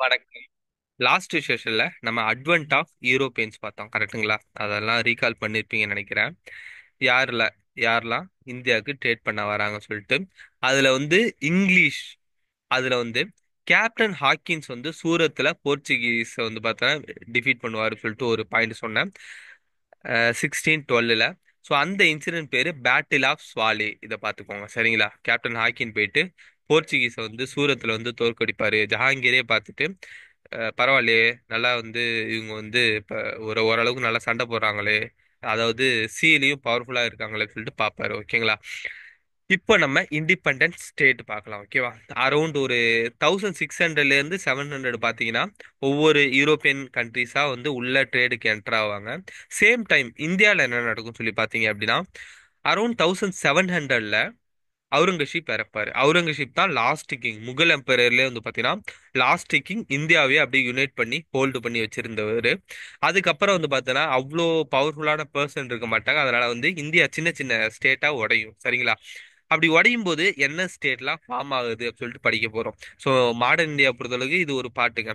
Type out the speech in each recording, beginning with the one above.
வணக்கம். லாஸ்ட் செஷன்ல நம்ம advent of Europeans பார்த்தோம், கரெக்ட்டுங்களா? அதெல்லாம் ரீகால் பண்ணிருப்பீங்கன்னு நினைக்கிறேன். யாருல யாரெல்லாம் இந்தியாவுக்கு ட்ரேட் பண்ண வராங்கன்னு சொல்லிட்டு. அதுல வந்து இங்கிலீஷ், அதுல வந்து கேப்டன் ஹாக்கின்ஸ் வந்து சூரத்துல போர்ச்சுகீஸ் வந்து பார்த்தா டிஃபீட் பண்ணுவாரு சொல்லிட்டு ஒரு பாயிண்ட் சொன்னேன். 1612. ஸோ அந்த இன்சிடென்ட் பேரு பேட்டில் ஆஃப் ஸ்வாலே. இதை பார்த்துக்கோங்க, சரிங்களா? கேப்டன் ஹாக்கின் போயிட்டு போர்ச்சுகீஸை வந்து சூரத்தில் வந்து தோற்கடிப்பாரு. ஜஹாங்கீரே பார்த்துட்டு பரவாயில்லையே, நல்லா வந்து இவங்க வந்து இப்போ ஓரளவுக்கு நல்லா சண்டை போடுறாங்களே, அதாவது சீலையும் பவர்ஃபுல்லாக இருக்காங்களே சொல்லிட்டு பார்ப்பாரு. ஓகேங்களா? இப்போ நம்ம இண்டிபெண்டன்ட் ஸ்டேட் பார்க்கலாம். ஓகேவா? அரௌண்ட் ஒரு 1600லேருந்து 700 பார்த்தீங்கன்னா ஒவ்வொரு யூரோப்பியன் கண்ட்ரிஸா வந்து உள்ள ட்ரேடுக்கு என்டர் ஆவாங்க. சேம் டைம் இந்தியாவில் என்ன நடக்கும் சொல்லி பார்த்தீங்க அப்படின்னா, அரௌண்ட் 1700ல அவுரங்கசீப் இறப்பாரு. அவுரங்கசீப் தான் லாஸ்ட் கிங். முகல் எம்பரர்லேயே வந்து பார்த்தீங்கன்னா லாஸ்ட் கிங். இந்தியாவே அப்படியே யுனைட் பண்ணி ஹோல்டு பண்ணி வச்சிருந்தவர். அதுக்கப்புறம் வந்து பார்த்தோன்னா அவ்வளோ பவர்ஃபுல்லான பர்சன் இருக்க மாட்டாங்க. அதனால வந்து இந்தியா சின்ன சின்ன ஸ்டேட்டா உடையும், சரிங்களா? அப்படி உடையும் போது என்ன ஸ்டேட்லாம் ஃபார்ம் ஆகுது அப்படின்னு சொல்லிட்டு படிக்க போறோம். ஸோ மாடர்ன் இந்தியா பொறுத்தளவுக்கு இது ஒரு பாட்டுங்க.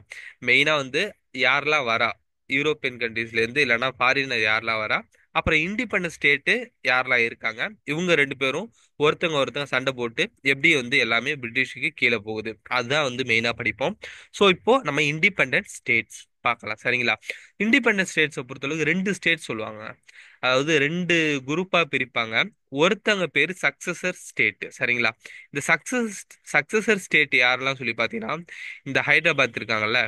மெயினா வந்து யாரெல்லாம் வரா யூரோப்பியன் கண்ட்ரீஸ்ல இருந்து, இல்லைன்னா ஃபாரினர் யாரெல்லாம் வரா, அப்புறம் இண்டிபெண்டன்ட் ஸ்டேட்டு யாரெல்லாம் இருக்காங்க, இவங்க ரெண்டு பேரும் ஒருத்தங்க ஒருத்தங்க சண்டை போட்டு எப்படி வந்து எல்லாமே பிரிட்டிஷுக்கு கீழே போகுது, அதுதான் வந்து மெயினா படிப்போம். ஸோ இப்போ நம்ம இண்டிபெண்டன்ட் ஸ்டேட்ஸ் பார்க்கலாம், சரிங்களா? இண்டிபெண்டன்ட் ஸ்டேட்ஸை பொறுத்தளவுக்கு ரெண்டு ஸ்டேட் சொல்லுவாங்க. அதாவது ரெண்டு குரூப்பா பிரிப்பாங்க. ஒருத்தங்க பேரு சக்சஸர் ஸ்டேட், சரிங்களா? இந்த சக்சஸர் ஸ்டேட் யாரெல்லாம் சொல்லி பார்த்தீங்கன்னா, இந்த ஹைதராபாத் இருக்காங்கல்ல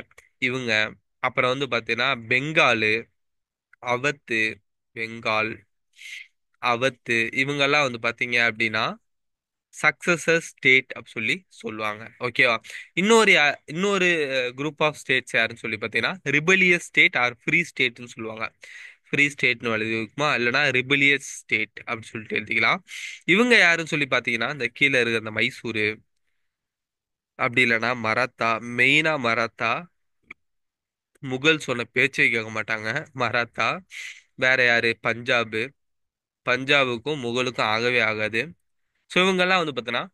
இவங்க, அப்புறம் வந்து பார்த்தீங்கன்னா பெங்காலு, அவத்து, பெங்கால், அவத்து, இவங்கெல்லாம் வந்து பார்த்தீங்க அப்படின்னா சக்சஸர் ஸ்டேட் அப்படி சொல்லி சொல்லுவாங்க. ஓகேவா? இன்னொரு குரூப் ஆஃப் ஸ்டேட்ஸ் யாருன்னு சொல்லி பார்த்தீங்கன்னா ரிபலியஸ் ஸ்டேட் ஆர் ஃப்ரீ ஸ்டேட்னு சொல்லுவாங்க. ஃப்ரீ ஸ்டேட்னு எழுதிக்குமா, இல்லைன்னா ரிபலியஸ் ஸ்டேட் அப்படின்னு சொல்லிட்டு எழுதிக்கலாம். இவங்க யாருன்னு சொல்லி பார்த்தீங்கன்னா இந்த கீழே இருக்கிற அந்த மைசூரு, அப்படி இல்லைன்னா மராத்தா. மெயினா மராத்தா. முகல் சொன்ன பேச்சை கேட்க மாட்டாங்க மராத்தா. வேற யாரு? பஞ்சாபு. பஞ்சாபுக்கும் முகலுக்கும் ஆகவே ஆகாது. ஸோ இவங்கெல்லாம் வந்து பார்த்தீங்கன்னா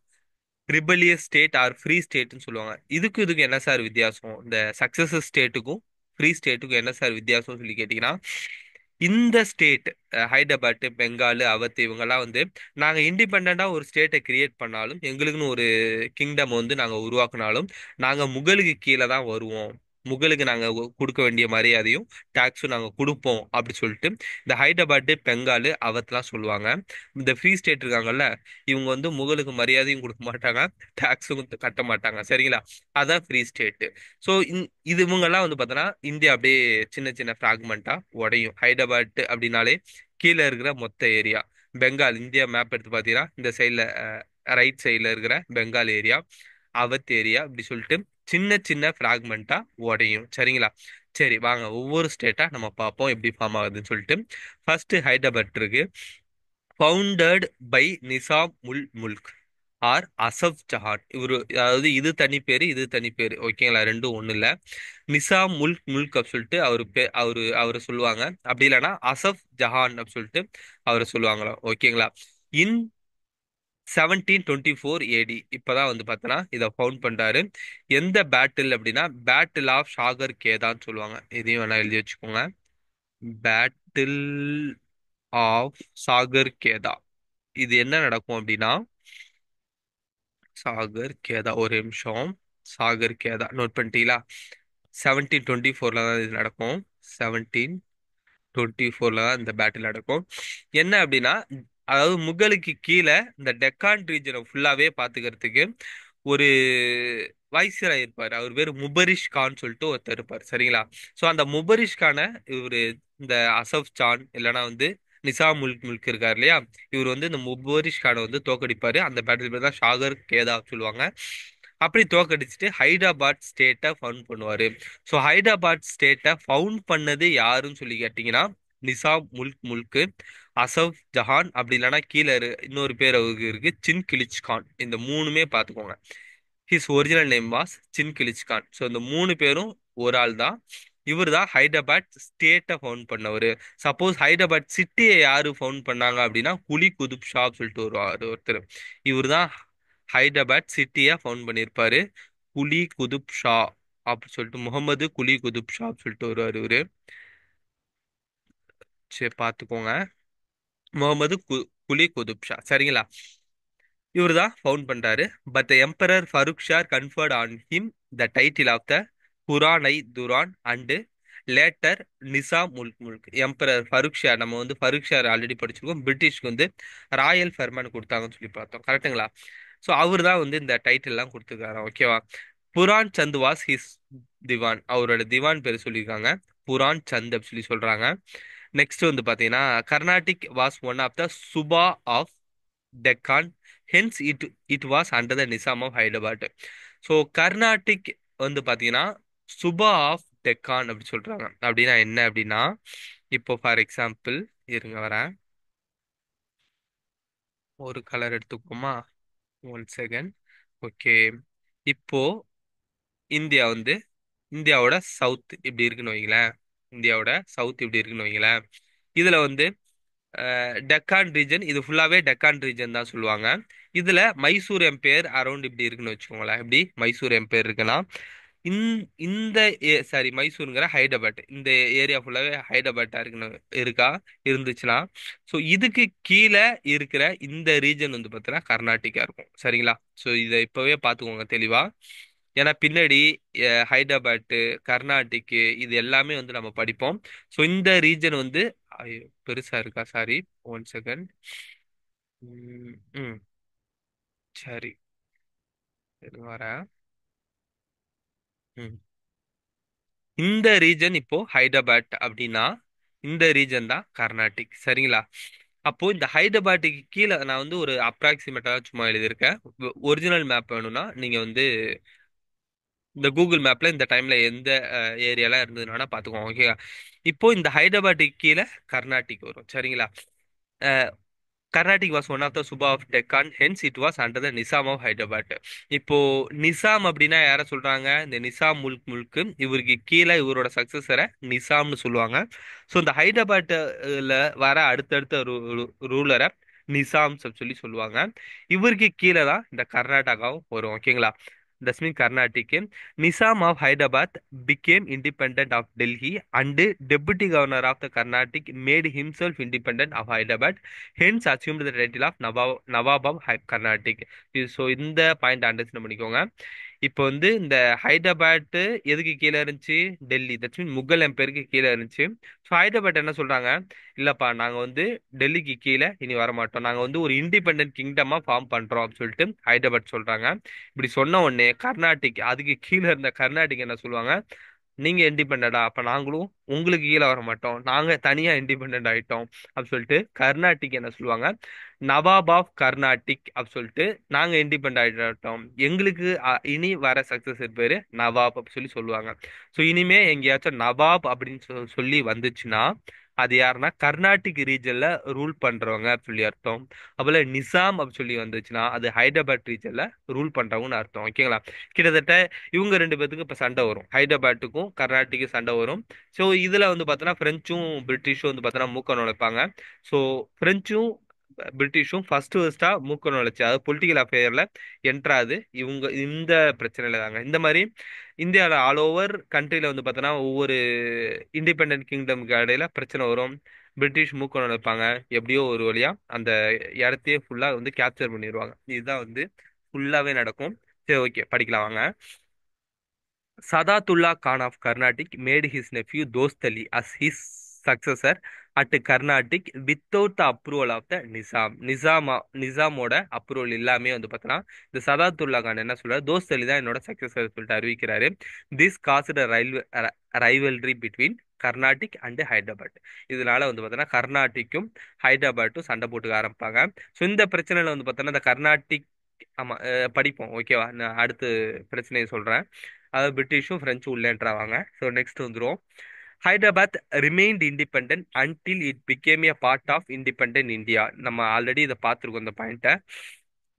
ரிபலியஸ் ஸ்டேட் ஆர் ஃப்ரீ ஸ்டேட்னு சொல்லுவாங்க. இதுக்கு என்ன சார் வித்தியாசம்? இந்த சக்சஸர் ஸ்டேட்டுக்கும் ஃப்ரீ ஸ்டேட்டுக்கும் என்ன சார் வித்தியாசம்னு சொல்லி கேட்டிங்கன்னா, இந்த ஸ்டேட் ஹைதராபாத், பெங்கால், அவத் இவங்கெல்லாம் வந்து நாங்கள் இண்டிபெண்ட்டாக ஒரு ஸ்டேட்டை கிரியேட் பண்ணாலும், எங்களுக்குன்னு ஒரு கிங்டம் வந்து நாங்கள் உருவாக்குனாலும், நாங்கள் முகலுக்கு கீழே தான் வருவோம். முகலுக்கு நாங்கள் கொடுக்க வேண்டிய மரியாதையும் டாக்ஸும் நாங்கள் கொடுப்போம் அப்படி சொல்லிட்டு இந்த ஹைதராபாத், பெங்கால், அவத்லாம் சொல்லுவாங்க. இந்த ஃப்ரீ ஸ்டேட் இருக்காங்கல்ல, இவங்க வந்து முகலுக்கு மரியாதையும் கொடுக்க மாட்டாங்க, டாக்ஸும் கட்ட மாட்டாங்க, சரிங்களா? அதான் ஃப்ரீ ஸ்டேட். ஸோ இது இவங்கெல்லாம் வந்து பார்த்தோன்னா இந்தியா அப்படியே சின்ன சின்ன ஃப்ராக்மெண்ட்டா உடையும். ஹைதராபாத் அப்படின்னாலே கீழே இருக்கிற மொத்த ஏரியா. பெங்கால் இந்தியா மேப் எடுத்து பார்த்தீங்கன்னா இந்த சைடில் ரைட் சைடில் இருக்கிற பெங்கால் ஏரியா, அவத் ஏரியா இப்படி சொல்லிட்டு சின்ன சின்ன ஃப்ராக்மெண்ட்டா உடையும், சரிங்களா? சரி, வாங்க ஒவ்வொரு ஸ்டேட்டா நம்ம பார்ப்போம் எப்படி ஃபார்ம் ஆகுதுன்னு சொல்லிட்டு. ஃபர்ஸ்ட் ஹைதராபாத் இருக்கு. Founded by Nizam ul Mulk or Asaf Jahan. இவரு, அதாவது இது தனி பேரு இது தனி பேரு, ஓகேங்களா? ரெண்டும் ஒண்ணு இல்ல. நிசாம் முல்க் முல்க் அப்படி சொல்லிட்டு அவரு சொல்லுவாங்க. அப்படி இல்லைன்னா அசஃப் ஜஹான் அப்படி சொல்லிட்டு அவரை சொல்லுவாங்களா, ஓகேங்களா? இன் 1724 ஏடி இப்பதான் வந்து பார்த்தோன்னா இதை ஃபவுண்ட் பண்றாரு. எந்த பேட்டில் அப்படின்னா பேட்டில் ஆஃப் ஷாகர் கேதான்னு சொல்லுவாங்க. இதையும் வேணா எழுதி வச்சுக்கோங்க. Battle of Shakar Kheda. இது என்ன நடக்கும் அப்படின்னா, சாகர் கேதா, ஒரு நிமிஷம். சாகர் கேதா நோட் பண்ணிட்டீங்களா? 1724 தான் இது நடக்கும். 1724 தான் இந்த பேட்டில் நடக்கும். என்ன அப்படின்னா, அதாவது முகலுக்கு கீழே இந்த டெக்கான் ரீஜனை ஃபுல்லாவே பாத்துக்கிறதுக்கு ஒரு வைசிராய் இருப்பார். அவர் பேர் முபரிஷ் கான் சொல்லிட்டு ஒருத்தர் இருப்பார், சரிங்களா? ஸோ அந்த முபரிஷ் கானை இவரு இந்த அசஃப் ஜான் இல்லைன்னா வந்து நிசாம் முல்க் முல்க் இருக்கார் இல்லையா, இவர் வந்து இந்த முபரிஷ் கானை வந்து தோக்கடிப்பாரு. அந்த பேட்டில் பேர் தான் ஷாகர் கேதா சொல்லுவாங்க. அப்படி தோக்கடிச்சிட்டு ஹைதராபாத் ஸ்டேட்டை ஃபவுண்ட் பண்ணுவாரு. ஸோ ஹைதராபாத் ஸ்டேட்டை ஃபவுண்ட் பண்ணது யாருன்னு சொல்லி கேட்டிங்கன்னா நிசாம் முல்க் முல்க், அசஃப் ஜஹான், அப்படி இல்லைன்னா கீழே இன்னொரு பேர் அவருக்கு இருக்கு, சின் கிலிச் கான். இந்த மூணுமே பார்த்துக்கோங்க. His original name was Chin Qilich Khan. So இந்த மூணு பேரும் ஒரு ஆள் தான். இவர் தான் ஹைதராபாத் ஸ்டேட்டை ஃபவுண்ட் பண்ணவர். சப்போஸ் ஹைதராபாத் சிட்டியை யாரு ஃபவுண்ட் பண்ணாங்க அப்படின்னா குலி குதுப் ஷா சொல்லிட்டு ஒருத்தர். இவர் தான் ஹைதராபாத் சிட்டியை ஃபவுண்ட் பண்ணியிருப்பாரு. குலி குதுப் ஷா அப்படின்னு சொல்லிட்டு முகமது குலி குதுப் ஷா அப்படின்னு சொல்லிட்டு வருவாரு இவரு. சரி பார்த்துக்கோங்க. முகமது குலி குதுப் ஷா சரிங்களா. இவர் தான் ஃபவுண்ட் பண்றாரு. But the emperor Farrukh Siyar conferred on him the title of the Khan i Dauran and later Nizam Mulk Mulk. Emperor Farrukh Siyar, நம்ம வந்து ஃபருக் ஷார் ஆல்ரெடி படிச்சிருக்கோம். பிரிட்டிஷ்க்கு வந்து ராயல் ஃபெர்மன் கொடுத்தாங்கன்னு சொல்லி பார்த்தோம் கரெக்ட்டுங்களா. ஸோ அவர் தான் வந்து இந்த டைட்டில்லாம் கொடுத்துருக்காரு ஓகேவா. புரான் சந்த் வாஸ் ஹிஸ் திவான், அவரோட திவான் பேர் சொல்லியிருக்காங்க. புரான் சந்த் அப்படி சொல்லி சொல்றாங்க. நெக்ஸ்ட் வந்து பாத்தீங்கன்னா Carnatic was one of the subah of Deccan, hence it was under the Nizam of Hyderabad. So Carnatic வந்து பாத்தீங்கன்னா சுபா ஆஃப் டெக்கான் அப்படி சொல்றாங்க. அப்படின்னா என்ன அப்படின்னா, இப்போ ஃபார் எக்ஸாம்பிள் இருங்க வரேன், ஒரு கலர் எடுத்துக்கோமா, ஒன் செகண்ட். ஓகே, இப்போ இந்தியா வந்து இந்தியாவோட சவுத் இப்படி இருக்குன்னு வைங்களேன். இந்தியாவோட சவுத் இப்படி இருக்குன்னு வைங்களேன். இதுல வந்து டெக்கான் ரீஜன், இது ஃபுல்லாவே டெக்கான் ரீஜன் தான் சொல்லுவாங்க. இதுல மைசூர் எம்பையர் அரௌண்ட் இப்படி இருக்குன்னு வச்சுக்கோங்களேன். இப்படி மைசூர் எம்பையர் இருக்குன்னா இந்த சாரி மைசூருங்கிற ஹைதராபாத், இந்த ஏரியா ஃபுல்லாவே ஹைதராபாத்தா இருக்குன்னு இருக்கா இருந்துச்சுன்னா, ஸோ இதுக்கு கீழே இருக்கிற இந்த ரீஜன் வந்து பார்த்தீங்கன்னா கர்நாடிகா இருக்கும் சரிங்களா. ஸோ இதை இப்பவே பார்த்துக்கோங்க தெளிவா. ஏன்னா பின்னாடி ஹைதராபாத்து, கர்நாடிக்கு இது எல்லாமே வந்து நம்ம படிப்போம். ஸோ இந்த ரீஜன் வந்து ஐயோ, பெருசா இருக்கா, சாரி, ஒன் செகண்ட். ம் ம், சரி வரேன். ம். இந்த ரீஜன் இப்போ ஹைதராபாத் அப்படின்னா இந்த ரீஜன் தான் கர்நாடிக் சரிங்களா. அப்போ இந்த ஹைதராபாத்துக்கு கீழே நான் வந்து ஒரு அப்ராக்சிமேட்டா சும்மா எழுதியிருக்கேன். ஒரிஜினல் மேப் வேணும்னா நீங்க வந்து இந்த கூகுள் மேப்ல இந்த டைம்ல எந்த ஏரியாலாம் இருந்ததுன்னா பாத்துக்கோங்க ஓகே. இப்போ இந்த ஹைதராபாத்துக்கு கீழே கர்நாடிக் வரும் சரிங்களா. Carnatic was one of the subah of Deccan, hence it was under the Nizam of Hyderabad. இப்போ நிசாம் அப்படின்னா யார சொல்றாங்க, இந்த நிசாம் முல்க் இவருக்கு கீழே இவரோட சக்சஸரை நிசாம்னு சொல்லுவாங்க. ஸோ இந்த ஹைதராபாத்ல வர அடுத்தடுத்த ரூலரை நிசாம்ஸ் சொல்லி சொல்லுவாங்க. இவருக்கு கீழே தான் இந்த கர்நாடகாவும் வரும் ஓகேங்களா. That's mean Carnatic. Nizam of Hyderabad became independent of Delhi and deputy governor of the Carnatic made himself independent of Hyderabad, hence assumed the title of Nawab of Carnatic. So இந்த பாயிண்ட் அண்டர்ஸ்டாண்ட் பண்ணிக்கோங்க. இப்போ வந்து இந்த ஹைதராபாத் எதுக்கு கீழே இருந்துச்சு, டெல்லி, தட்ஸ் மீன் முகல் எம்பையருக்கு கீழே இருந்துச்சு. ஸோ ஹைதராபாத் என்ன சொல்றாங்க, இல்லப்பா நாங்க வந்து டெல்லிக்கு கீழே இனி வர மாட்டோம், நாங்க வந்து ஒரு இண்டிபெண்டன்ட் கிங்டமா ஃபார்ம் பண்றோம் அப்படின்னு சொல்லிட்டு ஹைதராபாத் சொல்றாங்க. இப்படி சொன்ன உடனே கர்நாடிக், அதுக்கு கீழே இருந்த கர்நாடிக் என்ன சொல்லுவாங்க, நீங்க இண்டிபெண்டா, அப்ப நாங்களும் உங்களுக்கு கீழே வர மாட்டோம், நாங்க தனியா இண்டிபெண்டன்ட் ஆயிட்டோம் அப்படின்னு சொல்லிட்டு கர்நாடிக் என்ன சொல்லுவாங்க, நவாப் ஆஃப் கர்நாடிக் அப்படின்னு சொல்லிட்டு நாங்க இண்டிபெண்ட் ஆயிட்டோம், எங்களுக்கு இனி வர சக்சஸர் பேரு நவாப் அப்படி சொல்லி சொல்லுவாங்க. ஸோ இனிமே எங்கேயாச்சும் நவாப் அப்படின்னு சொல்லி வந்துச்சுன்னா அது யாருன்னா கர்நாடிக் ரீஜன்ல ரூல் பண்றவங்க அப்படி சொல்லி அர்த்தம். அப்போல நிசாம் அப்படி சொல்லி வந்துச்சுன்னா அது ஹைதராபாத் ரீஜன்ல ரூல் பண்றவங்கன்னு அர்த்தம் ஓகேங்களா. கிட்டத்தட்ட இவங்க ரெண்டு பேத்துக்கு இப்ப சண்டை வரும், ஹைதராபாத்துக்கும் கர்நாடிக்கும் சண்டை வரும். ஸோ இதுல வந்து பார்த்தோன்னா பிரெஞ்சும் பிரிட்டிஷும் வந்து பார்த்தோன்னா மூக்க நுழைப்பாங்க. ஸோ பிரெஞ்சும் பிரிட்டிஷும் ஃபர்ஸ்டா மூக்க நுழைச்சு, அதாவது பொலிட்டிக்கல் அஃபேர்ல என்ட்ராது இவங்க இந்த பிரச்சனையில தாங்க. இந்த மாதிரி இந்தியாவில் ஆல் ஓவர் கண்ட்ரில வந்து பார்த்தோன்னா ஒவ்வொரு இண்டிபெண்டன்ட் கிங்டம்க்கு இடையில பிரச்சனை வரும். பிரிட்டிஷ் மூக்க நுழைப்பாங்க, எப்படியோ ஒரு வழியா அந்த இடத்தையே ஃபுல்லா வந்து கேப்சர் பண்ணிடுவாங்க. இதுதான் வந்து ஃபுல்லாவே நடக்கும். சரி ஓகே படிக்கலாம் வாங்க. Sadatullah Khan of Carnatic made his nephew Dost Ali as his successor at Carnatic without the approval of the Nizam. நிசாமோட அப்ரூவல் இல்லாமே வந்து பார்த்தோன்னா இந்த சதாத்துல்லா கான் என்ன சொல்றாரு, தோஸ்த் அலி தான் என்னோட சக்சஸர் சொல்லிட்டு அறிவிக்கிறாரு. This caused rivalry between Carnatic and Hyderabad. இதனால வந்து பார்த்தோன்னா கர்நாடிக்கும் ஹைதராபாத்தும் சண்டை போட்டுக்க ஆரம்பிப்பாங்க. ஸோ இந்த பிரச்சனையில வந்து பார்த்தோன்னா இந்த கர்நாடிக், ஆமா படிப்போம் ஓகேவா, நான் அடுத்து பிரச்சனையை சொல்றேன். அதாவது பிரிட்டிஷும் பிரெஞ்சும் உள்ளேன்றாங்க. ஸோ நெக்ஸ்ட் வந்துரும். Hyderabad remained independent until it became a part of independent India. நம்ம ஆல்ரெடி இதை பார்த்துருக்கோம் இந்த பாயிண்ட்டை.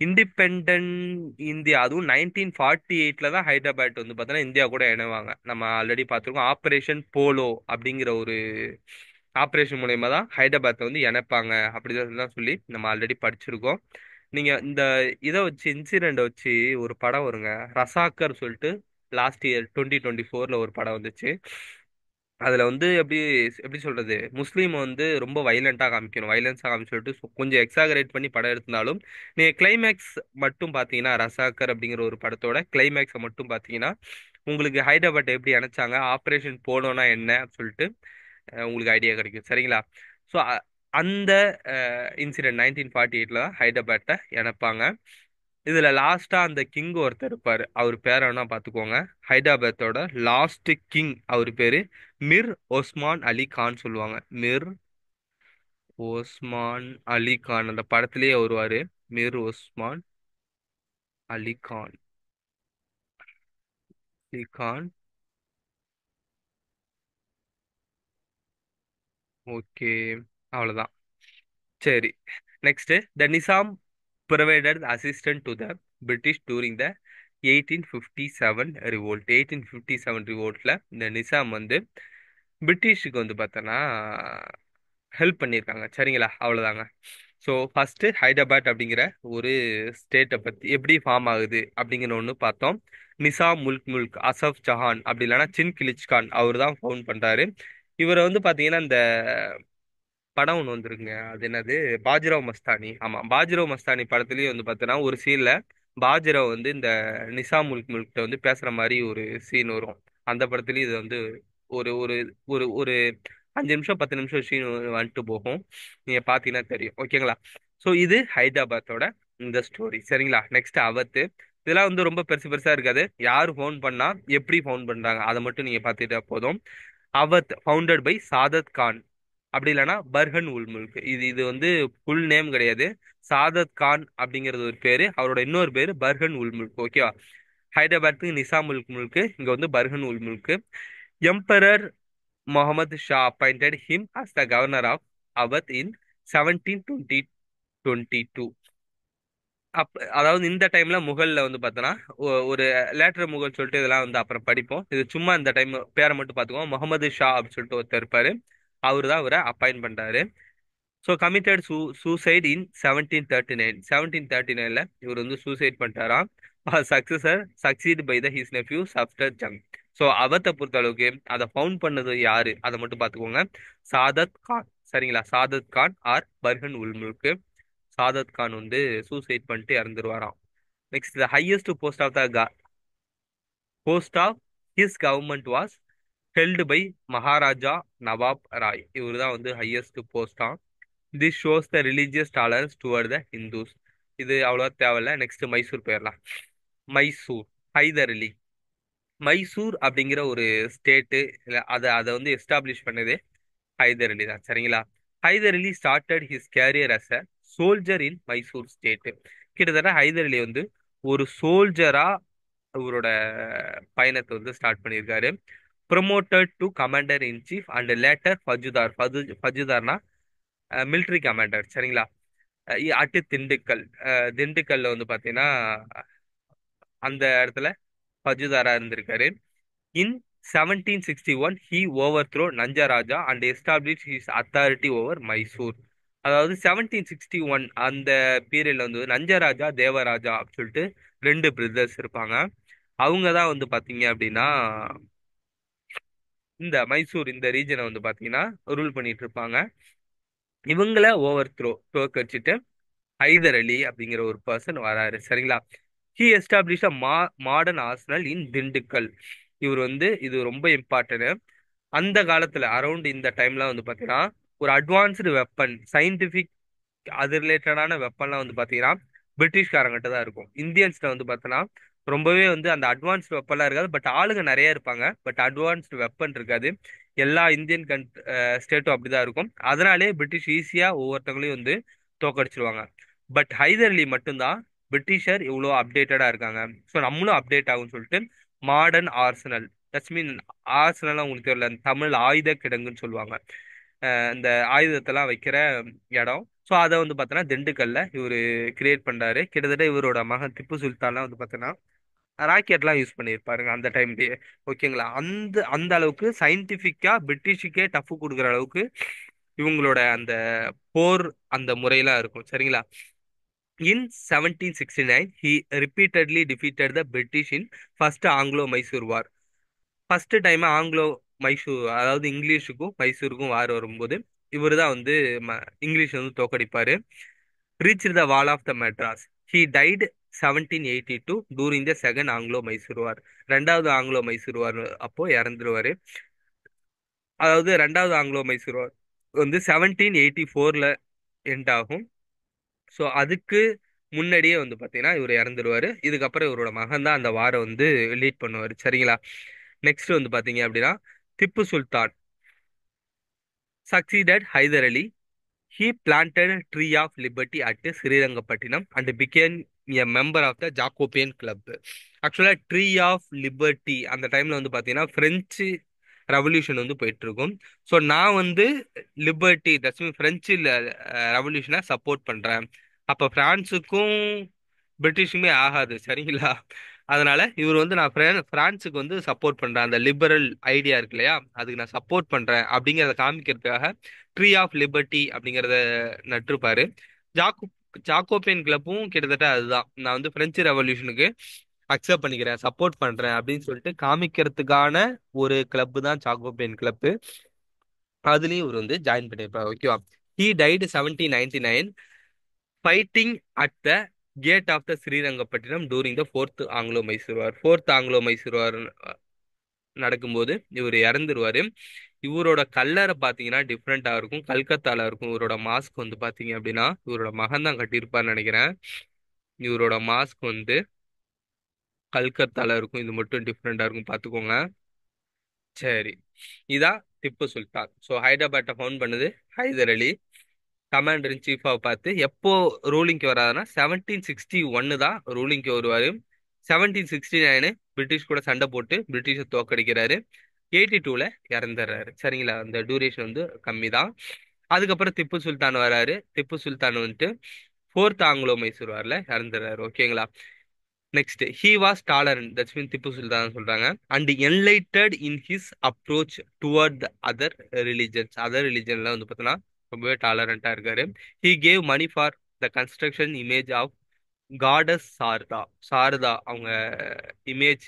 இண்டிபெண்டன்ட் இந்தியா அதுவும் 1948 தான் ஹைதராபாத் வந்து பார்த்தோன்னா இந்தியா கூட இணைவாங்க. நம்ம ஆல்ரெடி பார்த்துருக்கோம் ஆப்ரேஷன் போலோ அப்படிங்கிற ஒரு ஆப்ரேஷன் மூலயமா தான் ஹைதராபாத்தை வந்து இணைப்பாங்க அப்படிதான் சொல்லி நம்ம ஆல்ரெடி படிச்சிருக்கோம். நீங்க இந்த இதை வச்சு இன்சிடென்ட் வச்சு ஒரு படம் வருங்க, ரசாக்கர் சொல்லிட்டு, லாஸ்ட் இயர் 2024ல ஒரு படம் வந்துச்சு. அதுல வந்து எப்படி எப்படி சொல்றது, முஸ்லீம் வந்து ரொம்ப வைலண்டா காமிக்கணும், வைலன்ஸா காமிச்சு சொல்லிட்டு கொஞ்சம் எக்ஸாகரேட் பண்ணி படம் எடுத்திருந்தாலும், நீங்க கிளைமேக்ஸ் மட்டும் பாத்தீங்கன்னா, ரசாக்கர் அப்படிங்கிற ஒரு படத்தோட கிளைமேக்ஸை மட்டும் பாத்தீங்கன்னா, உங்களுக்கு ஹைதராபாத் எப்படி அணைச்சாங்க, ஆபரேஷன் போனோம்னா என்ன அப்படின்னு சொல்லிட்டு உங்களுக்கு ஐடியா கிடைக்கும். சரிங்களா? ஸோ அந்த இன்சிடென்ட் 1948ல தான் ஹைதராபாத்தை இணைப்பாங்க. இதுல லாஸ்டா அந்த கிங் ஒருத்தர் இருப்பாரு, அவர் பேர் வேணா பாத்துக்கோங்க. ஹைதராபாத்தோட லாஸ்ட் கிங் அவர் பேரு மிர் ஒஸ்மான் அலி கான் சொல்லுவாங்க. மிர் ஒஸ்மான் அலி கான் அந்த படத்திலேயே வருவாரு. மிர் ஒஸ்மான் அலி கான். அலி கான். ஓகே, அவ்வளவுதான். சரி, next. The Nizam provided assistance to the British during the 1857 revolt. 1857 revoltல இந்த நிசாம் வந்து பிரிட்டிஷுக்கு வந்து பார்த்தோன்னா ஹெல்ப் பண்ணியிருக்காங்க. சரிங்களா? அவ்வளோதாங்க. ஸோ ஃபர்ஸ்ட் ஹைதராபாத் அப்படிங்கிற ஒரு ஸ்டேட்டை பற்றி எப்படி ஃபார்ம் ஆகுது அப்படிங்கிற ஒன்று பார்த்தோம். நிசாம் முல்க் முல்க் அசஃப் ஜஹான் அப்படி இல்லைன்னா சின் கிலிச் கான் அவர் தான் ஃபவுண்ட் பண்றாரு. இவரை வந்து பார்த்தீங்கன்னா இந்த படம் ஒன்று வந்துருங்க, அது என்னது, பாஜிராவ் மஸ்தானி. ஆமா, பாஜிராவ் மஸ்தானி படத்துலயும் வந்து பார்த்தோன்னா ஒரு சீன்ல பாஜிராவ் வந்து இந்த நிசாம் முல்க் முல்கிட்ட வந்து பேசுற மாதிரி ஒரு சீன் வரும். அந்த படத்துலயும் இது வந்து ஒரு ஒரு ஒரு ஒரு 5 நிமிஷம் 10 நிமிஷம் சீன் வந்துட்டு போகும். நீங்க பாத்தீங்கன்னா தெரியும். ஓகேங்களா? ஸோ இது ஹைதராபாத்தோட இந்த ஸ்டோரி. சரிங்களா? நெக்ஸ்ட் அவத்து. இதெல்லாம் வந்து ரொம்ப பெருசு பெருசா இருக்காது. யார் ஃபோன் பண்ணா எப்படி ஃபோன் பண்றாங்க அதை மட்டும் நீங்க பார்த்துட்டா போதும். அவத் ஃபவுண்டட் பை சாதத் கான், அப்படி இல்லைன்னா பர்ஹன் உல் முல்க். இது இது வந்து ஃபுல் நேம் கிடையாது. சாதத் கான் அப்படிங்கிறது ஒரு பேரு, அவரோட இன்னொரு பேரு பர்ஹன் உல் முல்க். ஓகேவா? ஹைதராபாத்துக்கு நிசாம் உல் முல்க், இங்க வந்து Burhan ul Mulk. Emperor Muhammad Shah appointed him as the governor of Awadh in 1722. அதாவது இந்த டைம்ல முகல்ல வந்து பார்த்தோன்னா ஒரு லேட்டர் முகல் சொல்லிட்டு இதெல்லாம் வந்து அப்புறம் படிப்போம். இது சும்மா இந்த டைம் பேரை மட்டும் பார்த்துக்குவோம். முகமது ஷா அப்படின்னு சொல்லிட்டு ஒருத்தர் இருப்பாரு, அவர் தான் இவரை அப்பாயிண்ட் பண்றாரு. So committed suicide in 1739. 1739ல இவர் வந்து சூசைட் பண்ணிட்டாராம். Successor succeed by the his nephew Safdar Jung. So அவத்தை பொறுத்த அளவுக்கு அதை ஃபவுண்ட் பண்ணது யாரு அதை மட்டும் பார்த்துக்கோங்க. சாதத் கான். சரிங்களா? சாதத் கான் ஆர் பர்ஹன் உல் முல்க். சாதத் கான் வந்து சூசைட் பண்ணிட்டு இறந்துருவாராம். Next, the highest post of his government was held by Maharaja Nawab Rai. இவர் தான் வந்து ஹையஸ்ட் போஸ்டா. This shows the religious tolerance toward the Hindus. இது அவ்வளோவா தேவையில்ல. நெக்ஸ்ட் மைசூர் போயிடலாம். மைசூர், ஹைதர் அலி. மைசூர் அப்படிங்கிற ஒரு ஸ்டேட்டு, அதை அதை வந்து எஸ்டாப்ளிஷ் பண்ணது ஹைதர் அலி தான். சரிங்களா? Hyder Ali started his career as a soldier in Mysore state. கிட்டத்தட்ட ஹைதர் அலி வந்து ஒரு சோல்ஜரா அவரோட பயணத்தை வந்து ஸ்டார்ட் பண்ணியிருக்காரு. Promoted to commander in chief and later faujdar. ஃபஜுதார்னா மிலிட்ரி கமாண்டர். சரிங்களா? அட்டு திண்டுக்கல். திண்டுக்கல்ல வந்து பார்த்தீங்கன்னா அந்த இடத்துல ஃபஜுதாரா இருந்திருக்காரு. இன் 1761 he overthrew Nanjaraja and established his authority over Mysore. அதாவது 1761 அந்த பீரியட்ல வந்து நஞ்சராஜா தேவராஜா அப்படின்னு சொல்லிட்டு ரெண்டு பிரதர்ஸ் இருப்பாங்க. அவங்க தான் வந்து பாத்தீங்க அப்படின்னா இந்த மைசூர் இந்த ரீஜனை வந்து பாத்தீங்கன்னா ரூல் பண்ணிட்டு இருப்பாங்க. இவங்கள தோக்கடிச்சிட்டு ஹைதர் அலி அப்படிங்கிற ஒரு பர்சன் வராரு. சரிங்களா? He establish a modern arsenal in Dindigul. இவர் வந்து இது ரொம்ப இம்பார்ட்டன்ட். அந்த காலத்துல அரௌண்ட் இந்த டைம்ல வந்து பாத்தீங்கன்னா ஒரு அட்வான்ஸ்டு வெப்பன் சயின்டிபிக் அது ரிலேட்டடான வெப்பன்லாம் வந்து பாத்தீங்கன்னா பிரிட்டிஷ்காரங்கிட்ட தான் இருக்கும். இந்தியன்ஸ்ல வந்து பார்த்தோன்னா ரொம்பவே வந்து அந்த அட்வான்ஸ்டு வெப்பன்லாம் இருக்காது. பட் ஆளுங்க நிறைய இருப்பாங்க, பட் அட்வான்ஸ்டு வெப்பன் இருக்காது. எல்லா இந்தியன் ஸ்டேட்டும் அப்படிதான் இருக்கும். அதனாலே பிரிட்டிஷ் ஈஸியா ஒவ்வொருத்தவங்களையும் வந்து தோக்கடிச்சிருவாங்க. பட் ஹைதர் அலி மட்டும்தான் பிரிட்டிஷர் இவ்வளோ அப்டேட்டடா இருக்காங்க, ஸோ நம்மளும் அப்டேட் ஆகும்னு சொல்லிட்டு modern Arsenal, that's mean Arsenal உங்களுக்கு தெரியல, தமிழ் ஆயுத கிடங்குன்னு சொல்லுவாங்க. இந்த ஆயுதத்தெல்லாம் வைக்கிற இடம். ஸோ அதை வந்து பார்த்தோன்னா திண்டுக்கல்ல இவர் கிரியேட் பண்றாரு. கிட்டத்தட்ட இவரோட மகன் திப்பு சுல்தான்லாம் வந்து பார்த்தோன்னா ராக்கெட்லாம் யூஸ் பண்ணியிருப்பாருங்க அந்த டைம்லயே. ஓகேங்களா? அந்த அந்த அளவுக்கு சயின்டிஃபிக்கா பிரிட்டிஷுக்கே டஃப் கொடுக்குற அளவுக்கு இவங்களோட அந்த போர் அந்த முறையெல்லாம் இருக்கும். சரிங்களா? In 1769, he repeatedly defeated the British in first Anglo-Mysore War. First time Anglo Mysore, அதாவது இங்கிலீஷுக்கும் மைசூருக்கும் வார் வரும்போது இவர் தான் வந்து இங்கிலீஷ் வந்து தோக்கடிப்பாரு. Reach the wall of the Madras. He died 1782 during the second Anglo Mysore war. ரெண்டாவது ஆங்கிலோ மைசூர் வார் அப்போ இறந்துருவாரு. அதாவது ரெண்டாவது ஆங்கிலோ மைசூர் வார் வந்து 1784ல எண்ட் ஆகும். ஸோ அதுக்கு முன்னாடியே வந்து பார்த்தீங்கன்னா இவர் இறந்துருவாரு. இதுக்கப்புறம் இவரோட மகன் தான் அந்த வாரை வந்து லீட் பண்ணுவார். சரிங்களா? நெக்ஸ்ட் வந்து பார்த்தீங்க அப்படின்னா Tipu Sultan succeeded Hyder Ali. He planted a tree of liberty at Srirangapattinam and became a member of the Jacobean Club. ஆக்சுவலா ட்ரீ ஆஃப் லிபர்ட்டி அந்த டைம்ல வந்து பாத்தீங்கன்னா பிரெஞ்சு ரெவல்யூஷன் வந்து போயிட்டு இருக்கும். ஸோ நான் வந்து லிபர்ட்டி தட்ஸ் மீன் பிரெஞ்சு ரெவல்யூஷனை சப்போர்ட் பண்றேன். அப்ப பிரான்ஸுக்கும் பிரிட்டிஷுமே ஆகாது. சரிங்களா? அதனால இவர் வந்து நான் பிரான்ஸுக்கு வந்து சப்போர்ட் பண்றேன், அந்த லிபரல் ஐடியா இருக்கு இல்லையா, அதுக்கு நான் சப்போர்ட் பண்றேன் அப்படிங்கறத காமிக்கிறதுக்காக ட்ரீ ஆஃப் லிபர்ட்டி அப்படிங்கறத நட்டிருப்பாரு. ஜாக்கோ ஜாக்கோபியன் கிளப்பும் கிட்டத்தட்ட அதுதான். நான் வந்து பிரெஞ்சு ரெவல்யூஷனுக்கு அக்செப்ட் பண்ணிக்கிறேன், சப்போர்ட் பண்றேன் அப்படின்னு சொல்லிட்டு காமிக்கிறதுக்கான ஒரு கிளப் தான் ஜாக்கோபியன் கிளப். அதுலயும் இவர் வந்து ஜாயின் பண்ணியிருப்பாரு. ஓகேவா? He died 1799 fighting at the gate of the Srirangapatna during the fourth Anglo Mysore war. Fourth Anglo Mysore war நடக்கும்போது இவர் இறந்துருவாரு. இவரோட கல்லறை பாத்தீங்கன்னா டிஃப்ரெண்டா இருக்கும், கல்கத்தால இருக்கும். இவரோட மாஸ்க் வந்து பாத்தீங்க அப்படின்னா இவரோட மகன் தான் கட்டியிருப்பான்னு நினைக்கிறேன். இவரோட மாஸ்க் வந்து கல்கத்தால இருக்கும், இது மட்டும் டிஃப்ரெண்டா இருக்கும், பாத்துக்கோங்க. சரி, இதான் திப்பு சுல்தான். ஸோ ஹைதராபாத்தை ஃபவுண்ட் பண்ணது ஹைதர் அலி. கமாண்டர் இன் சீஃபாவை பார்த்து எப்போ ரூலிங்க்கு வராதுன்னா 1761 தான் ரூலிங்க்கு வருவாரு. 1769 பிரிட்டிஷ் கூட சண்டை போட்டு பிரிட்டிஷை தோக்கடிக்கிறாரு. 82ல இறந்துடுறாரு. சரிங்களா? அந்த டூரேஷன் வந்து கம்மி தான். அதுக்கப்புறம் திப்பு சுல்தான் வராரு. திப்பு சுல்தான் வந்துட்டு ஃபோர்த் ஆங்கிலோ மைசூர் வார்ல இறந்துடுறாரு. ஓகேங்களா? Next he was tolerant, that's mean Tipu Sultan சொல்றாங்க, and enlightened in his approach toward other religions. Other ரிலிஜன்ல வந்து பார்த்தோன்னா ரொம்பவே டாலரண்டா இருக்காரு. He gave money for the construction image of goddess Sharada. Sharada அவங்க இமேஜ்,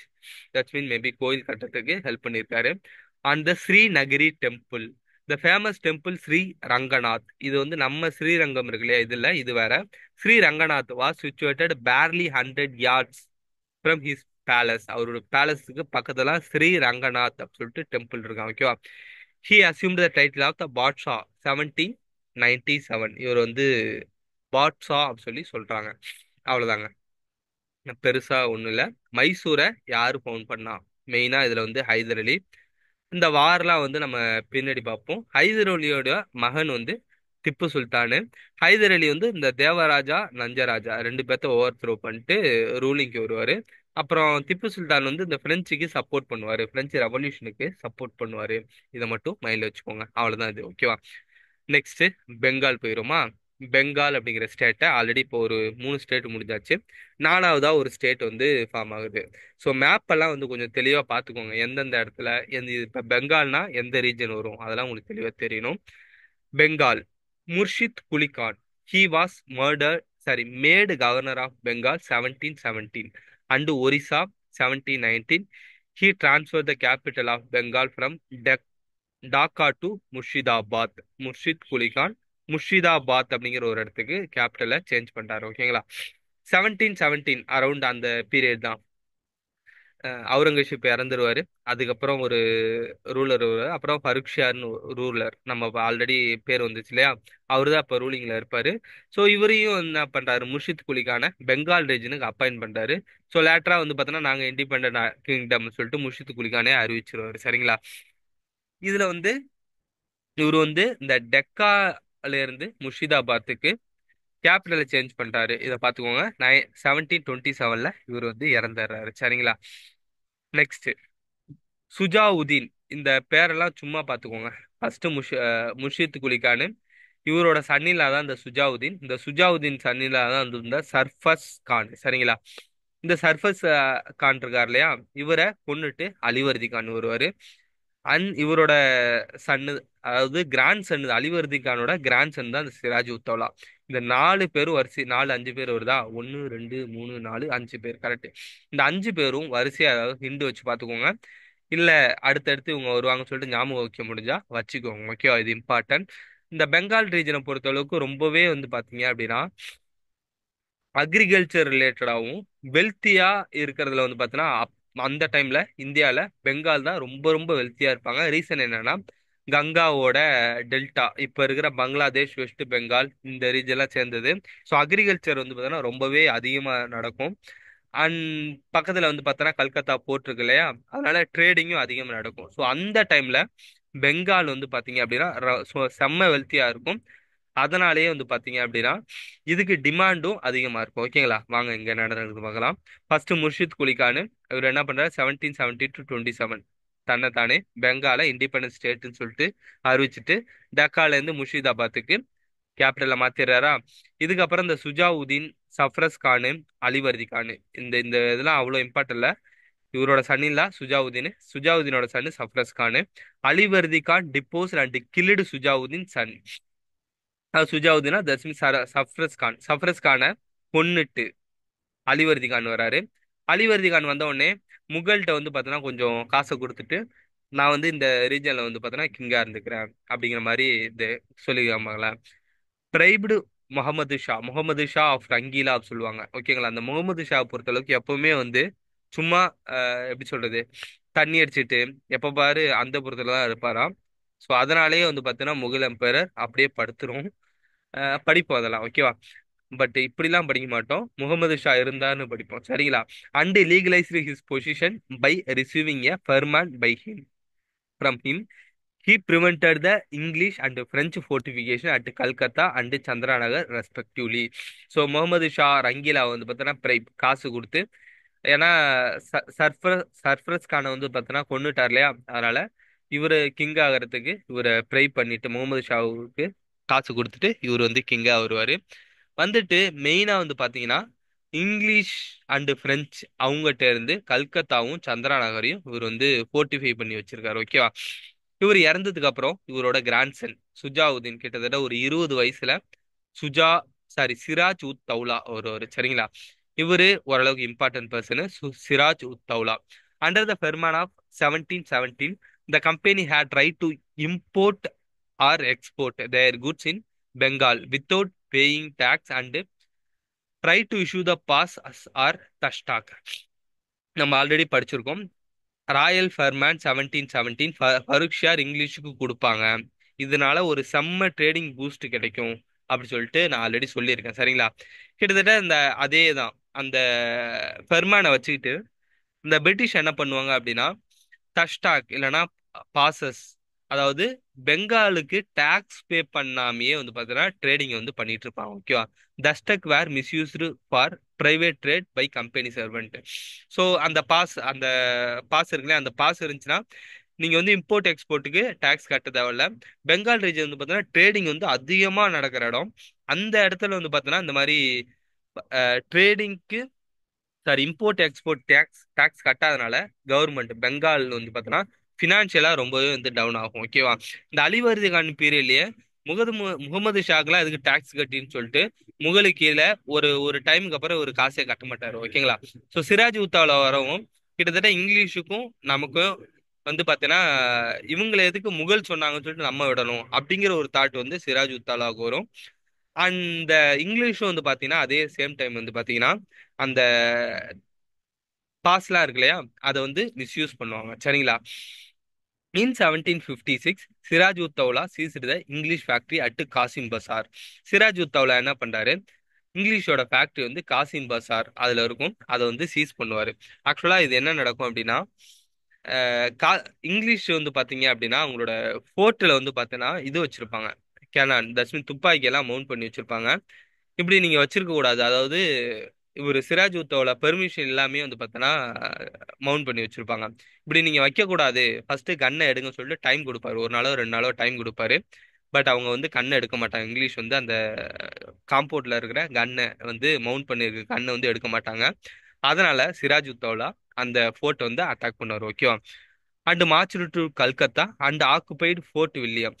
தட்ஸ் மீன் மேபி கோயில் கட்டுறதுக்கு ஹெல்ப் பண்ணியிருக்காரு. And the Sringeri temple, the famous temple Shri Ranganath. இது வந்து நம்ம ஸ்ரீரங்கம் இருக்கு இல்லையா, இது இல்ல, இது வேற. Sri Ranganath was situated barely 100 yards from his palace. அவரோட பேலஸுக்கு பக்கத்துல ஸ்ரீ ரங்கநாத் அப்படின்னு சொல்லிட்டு டெம்பிள் இருக்கான். ஓகேவா? He assumed the title of the Badshah 1797. இவர் வந்து பாட்ஷா அப்படின்னு சொல்லி சொல்றாங்க. அவ்வளவுதாங்க, பெருசா ஒண்ணும் இல்ல. மைசூரை யாரு ஃபவுண்ட் பண்ணா? மெயினா இதுல வந்து ஹைதர் அலி. இந்த வார்லாம் வந்து நம்ம பின்னாடி பார்ப்போம். ஹைதர் அலியோட மகன் வந்து திப்பு சுல்தானு. ஹைதர் அலி வந்து இந்த தேவராஜா நஞ்சராஜா ரெண்டு பேர்த்த ஓவர் த்ரோ பண்ணிட்டு ரூலிங்க்கு வருவாரு. அப்புறம் திப்பு சுல்தான் வந்து இந்த பிரெஞ்சுக்கு சப்போர்ட் பண்ணுவாரு, பிரெஞ்சு ரெவல்யூஷனுக்கு சப்போர்ட் பண்ணுவாரு. இதை மட்டும் மைண்ட்ல வச்சுக்கோங்க. அவ்வளவுதான் இது. ஓகேவா? நெக்ஸ்ட் பெங்கால் போயிருமா? பெங்கால் அப்படிங்கிற ஸ்டேட்டை ஆல்ரெடி இப்போ ஒரு 3 ஸ்டேட் முடிஞ்சாச்சு. நாலாவதா ஒரு ஸ்டேட் வந்து ஃபார்ம் ஆகுது. ஸோ மேப் எல்லாம் வந்து கொஞ்சம் தெளிவா பார்த்துக்கோங்க, எந்தெந்த இடத்துல எந்த. இப்போ பெங்கால்னா எந்த ரீஜன் வரும் அதெல்லாம் உங்களுக்கு தெளிவா தெரியணும். Bengal, Murshid Quli Khan. He was murder sorry made governor of Bengal 1717 and Orissa 1719. He transferred the capital of Bengal from Dhaka to Murshidabad. Murshid Quli Khan Murshidabad அப்படிங்கிற ஒரு இடத்துக்கு கேபிட்டலை சேஞ்ச் பண்றாரு. ஓகேங்களா? 1717 அரௌண்ட் அந்த பீரியட் தான் அவுரங்கசீப் இறந்துருவாரு. அதுக்கப்புறம் ஒரு ரூலர் வருவாரு. அப்புறம் ஃபருக்ஷியார்னு ரூலர், நம்ம ஆல்ரெடி பேர் வந்துச்சு இல்லையா, அவரு தான் இப்போ ரூலிங்ல இருப்பாரு. ஸோ இவரையும் என்ன பண்றாரு, முர்ஷித் குலிக்கான பெங்கால் ரீஜனுக்கு அப்பாயிண்ட் பண்றாரு. ஸோ லேட்டரா வந்து பார்த்தோன்னா நாங்கள் இண்டிபெண்டன்ட் கிங்டம் சொல்லிட்டு முர்ஷித் குலிக்கானே அறிவிச்சிருவாரு. சரிங்களா? இதுல வந்து இவர் வந்து இந்த டெக்கால இருந்து முர்ஷிதாபாத்துக்கு கேபிட்டலை சேஞ்ச் பண்றாரு. இதை பார்த்துக்கோங்க. 1727ல இவர் வந்து இறந்துடுறாரு. சரிங்களா? நெக்ஸ்ட் சுஜாவுதீன். இந்த பேரெல்லாம் சும்மா பார்த்துக்கோங்க. ஃபர்ஸ்ட் முர்ஷித் குலிகானு, இவரோட சன்னிலா தான் இந்த சுஜாவுதீன். இந்த சுஜாவுதீன் சன்னிலா தான் வந்து இந்த சர்ஃபஸ் கான். சரிங்களா? இந்த சர்ஃபஸ் கான் இருக்கார் இல்லையா, இவரை கொன்னுட்டு அலிவர்தி கான் வருவாரு. இவரோட சன்னு, அதாவது கிராண்ட் சன், அலிவர்தி கானோட கிராண்ட் சன் தான் இந்த சிராஜ் உத்தௌலா. இந்த 4 பேரும் வரிசை, 4 5 பேர் வருதா, 1 2 3 4 5 பேர் கரெக்ட். இந்த 5 பேரும் வரிசையா, அதாவது ஹிண்டு வச்சு பாத்துக்கோங்க. இல்ல அடுத்தடுத்து இவங்க வருவாங்கன்னு சொல்லிட்டு ஞாபகம் வைக்க முடிஞ்சா வச்சுக்கோங்க. ஓகேவா, இது இம்பார்ட்டன்ட். இந்த பெங்கால் ரீஜனை பொறுத்த அளவுக்கு ரொம்பவே வந்து பாத்தீங்க அப்படின்னா அக்ரிகல்ச்சர் ரிலேட்டடாகவும் வெல்த்தியா இருக்கிறதுல வந்து பார்த்தீங்கன்னா அந்த டைம்ல இந்தியாவில் பெங்கால் தான் ரொம்ப ரொம்ப வெல்த்தியா இருப்பாங்க. ரீசன் என்னன்னா கங்காவோட டெல்டா, இப்போ இருக்கிற பங்களாதேஷ், வெஸ்ட் பெங்கால் இந்த ரீஜன்லாம் சேர்ந்தது. ஸோ அக்ரிகல்ச்சர் வந்து பார்த்தீங்கன்னா ரொம்பவே அதிகமாக நடக்கும். அண்ட் பக்கத்தில் வந்து பார்த்தோன்னா கல்கத்தா போர்ட் இருக்கு இல்லையா, அதனால ட்ரேடிங்கும் அதிகமாக நடக்கும். ஸோ அந்த டைம்ல பெங்கால் வந்து பார்த்தீங்க அப்படின்னா செம்ம வெல்த்தியா இருக்கும். அதனாலேயே வந்து பாத்தீங்க அப்படின்னா இதுக்கு டிமாண்டும் அதிகமா இருக்கும். ஓகேங்களா, வாங்க இங்க நடந்தது பார்க்கலாம். ஃபர்ஸ்ட் முர்ஷித் குலிகானு, இவர் என்ன பண்றாரு, 1770 to 27 தன்னைத்தானே பெங்கால இண்டிபெண்டன்ஸ் ஸ்டேட்னு சொல்லிட்டு அறிவிச்சிட்டு டக்கால இருந்து முர்ஷிதாபாத்துக்கு கேபிட்டலை மாத்திடுறாரா. இதுக்கப்புறம் இந்த சுஜாவுதீன், சஃப்ரஸ் கானு, அலிவர்தி கானு, இந்த இந்த இதெல்லாம் அவ்வளோ இம்பார்ட்டன் இல்ல. இவரோட சன்னில்லா சுஜாவுதீனோட son Sarfaraz Khan. Alivardi Khan deposed and killed Shujauddin son. சுஜாவுதீனா தஸ்மி சஃப்ரஸ் கான், சஃப்ரஸ் கானை கொன்னுட்டு அலிவர்தி கான் வராரு. அலிவர்தி கான் வந்த உடனே முகல்கிட்ட வந்து பார்த்தோன்னா கொஞ்சம் காசை கொடுத்துட்டு நான் வந்து இந்த ரீஜன்ல வந்து பார்த்தோன்னா கிங்கா இருந்துக்கிறேன் அப்படிங்கிற மாதிரி இது சொல்லிக்காமங்களேன். பிரைப்டு முகமது ஷா ஆஃப் ரங்கீலா அப்படி சொல்லுவாங்க. ஓகேங்களா, அந்த முகமது ஷா பொறுத்தளவுக்கு எப்பவுமே வந்து சும்மா எப்படி சொல்றது, தண்ணி அடிச்சிட்டு எப்ப பாரு அந்த புறத்துல தான் இருப்பாராம். ஸோ அதனாலேயே வந்து பார்த்தீங்கன்னா முகல் எம்பரர் அப்படியே படுத்துரும். படிப்போம் அதெல்லாம், ஓகேவா. பட் இப்படிலாம் படிக்க மாட்டோம், முகமது ஷா இருந்தார்னு படிப்போம், சரிங்களா. And legalise his position by receiving a farman by him from him. He prevented the English and French fortification at Calcutta and Chandranagar respectively. So Muhammad Shah Rangila வந்து பார்த்தோன்னா காசு கொடுத்து, ஏன்னா சர்ஃபரஸ் கானை வந்து பார்த்தோன்னா கொன்னுட்டார் இல்லையா, அதனால இவர் கிங் ஆகிறதுக்கு இவரை ப்ரை பண்ணிட்டு முகமது ஷாவுக்கு காசு கொடுத்துட்டு இவர் வந்து கிங்கா வருவார். வந்துட்டு மெயினா வந்து பாத்தீங்கன்னா இங்கிலீஷ் அண்ட் பிரெஞ்சு அவங்ககிட்ட இருந்து கல்கத்தாவும் சந்திரா நகரையும் இவர் வந்து போர்ட்டிஃபை பண்ணி வச்சிருக்காரு. ஓகேவா, இவர் இறந்ததுக்கு அப்புறம் இவரோட கிராண்ட்சன் சுஜாவுதீன் கிட்டத்தட்ட ஒரு 20 வயசுல சுஜா சிராஜ் உத் தௌலா ஒரு சரிங்களா. இவரு ஓரளவுக்கு important person. Siraj ud Daula under the farman of 1717 the company had right to import or export their goods in Bengal without paying tax and try to issue the pass or dastak. நம்ம ஆல்ரெடி படிச்சிருக்கோம். ராயல் ஃபர்மேன் 1717 ஃபருக்ஷியார் இங்கிலீஷுக்கு கொடுப்பாங்க. இதனால ஒரு செம்ம ட்ரேடிங் பூஸ்ட் கிடைக்கும் அப்படி சொல்லிட்டு நான் ஆல்ரெடி சொல்லியிருக்கேன், சரிங்களா. கிட்டத்தட்ட இந்த அதே தான் அந்த ஃபெர்மானை வச்சுக்கிட்டு இந்த பிரிட்டிஷ் என்ன பண்ணுவாங்க அப்படின்னா தஷ்டாக் இல்லைன்னா பாசஸ், அதாவது பெங்காலுக்கு டாக்ஸ் பே பண்ணாமையே வந்து பார்த்தீங்கன்னா ட்ரேடிங் வந்து பண்ணிட்டு இருப்பாங்க. ஓகேவா, dastak were misused for private trade by company servant. So அந்த பாஸ் இருக்குல்ல, அந்த பாஸ் இருந்துச்சுன்னா நீங்க வந்து இம்போர்ட் எக்ஸ்போர்ட்டுக்கு டாக்ஸ் கட்ட தேவையில்ல. பெங்கால் ரீஜன் வந்து பார்த்தீங்கன்னா ட்ரேடிங் வந்து அதிகமா நடக்கிற இடம். அந்த இடத்துல வந்து பார்த்தீங்கன்னா இந்த மாதிரி ட்ரேடிங்க்கு இம்போர்ட் எக்ஸ்போர்ட் டாக்ஸ் கட்டாதனால கவர்மெண்ட் பெங்கால் வந்து பார்த்தோன்னா ஃபினான்ஷியலாக ரொம்பவே வந்து டவுன் ஆகும். ஓகேவா, இந்த அலிவர்தி கான் பீரியட்லயே முகமது ஷாக்லாம் அதுக்கு டாக்ஸ் கட்டின்னு சொல்லிட்டு முகலுக்கு கீழே ஒரு ஒரு டைமுக்கு அப்புறம் ஒரு காசே கட்ட மாட்டாரு. ஓகேங்களா, ஸோ சிராஜ் உத்தாவில் வரவும் கிட்டத்தட்ட இங்கிலீஷுக்கும் நமக்கும் வந்து பார்த்தீங்கன்னா இவங்களை எதுக்கு முகல் சொன்னாங்கன்னு சொல்லிட்டு நம்ம விடணும் அப்படிங்கிற ஒரு தாட் வந்து சிராஜ் உத்தாலாவுக்கு வரும். அந்த இங்கிலீஷும் வந்து பார்த்தீங்கன்னா அதே சேம் டைம் வந்து பார்த்தீங்கன்னா அந்த பாஸ்லாம் இருக்கு இல்லையா, அதை வந்து மிஸ்யூஸ் பண்ணுவாங்க, சரிங்களா. In 1756 Siraj ud Daula seized the English factory at Kasim Bazar. Siraj ud Daula என்ன பண்றாரு, இங்கிலீஷோட ஃபேக்டரி வந்து காசிம் பசார் அதுல இருக்கும், அதை வந்து சீஸ் பண்ணுவாரு. ஆக்சுவலா இது என்ன நடக்கும் அப்படின்னா இங்கிலீஷ் வந்து பாத்தீங்க அப்படின்னா அவங்களோட ஃபோர்ட்ல வந்து பாத்தீங்கன்னா இது வச்சிருப்பாங்க, கேனான் தஸ்மின் துப்பாக்கி எல்லாம் மவுண்ட் பண்ணி வச்சிருப்பாங்க. இப்படி நீங்க வச்சிருக்க கூடாது, அதாவது இவர் சிராஜ் உத்தோல பெர்மிஷன் எல்லாமே வந்து பார்த்தோன்னா மவுண்ட் பண்ணி வச்சிருப்பாங்க. இப்படி நீங்க வைக்க கூடாது, ஃபர்ஸ்ட் கண்ணை எடுங்க சொல்லிட்டு டைம் கொடுப்பாரு, 1 நாளோ 2 நாளோ டைம் கொடுப்பாரு. பட் அவங்க வந்து கண்ணை எடுக்க மாட்டாங்க. இங்கிலீஷ் வந்து அந்த காம்பவுண்ட்ல இருக்கிற கண்ணை வந்து மவுண்ட் பண்ணிருக்க கண்ணை வந்து எடுக்க மாட்டாங்க. அதனால சிராஜ் உத்தௌலா அந்த ஃபோர்ட் வந்து அட்டாக் பண்ணுவார். ஓகேவா, and march to Calcutta and occupied Fort William.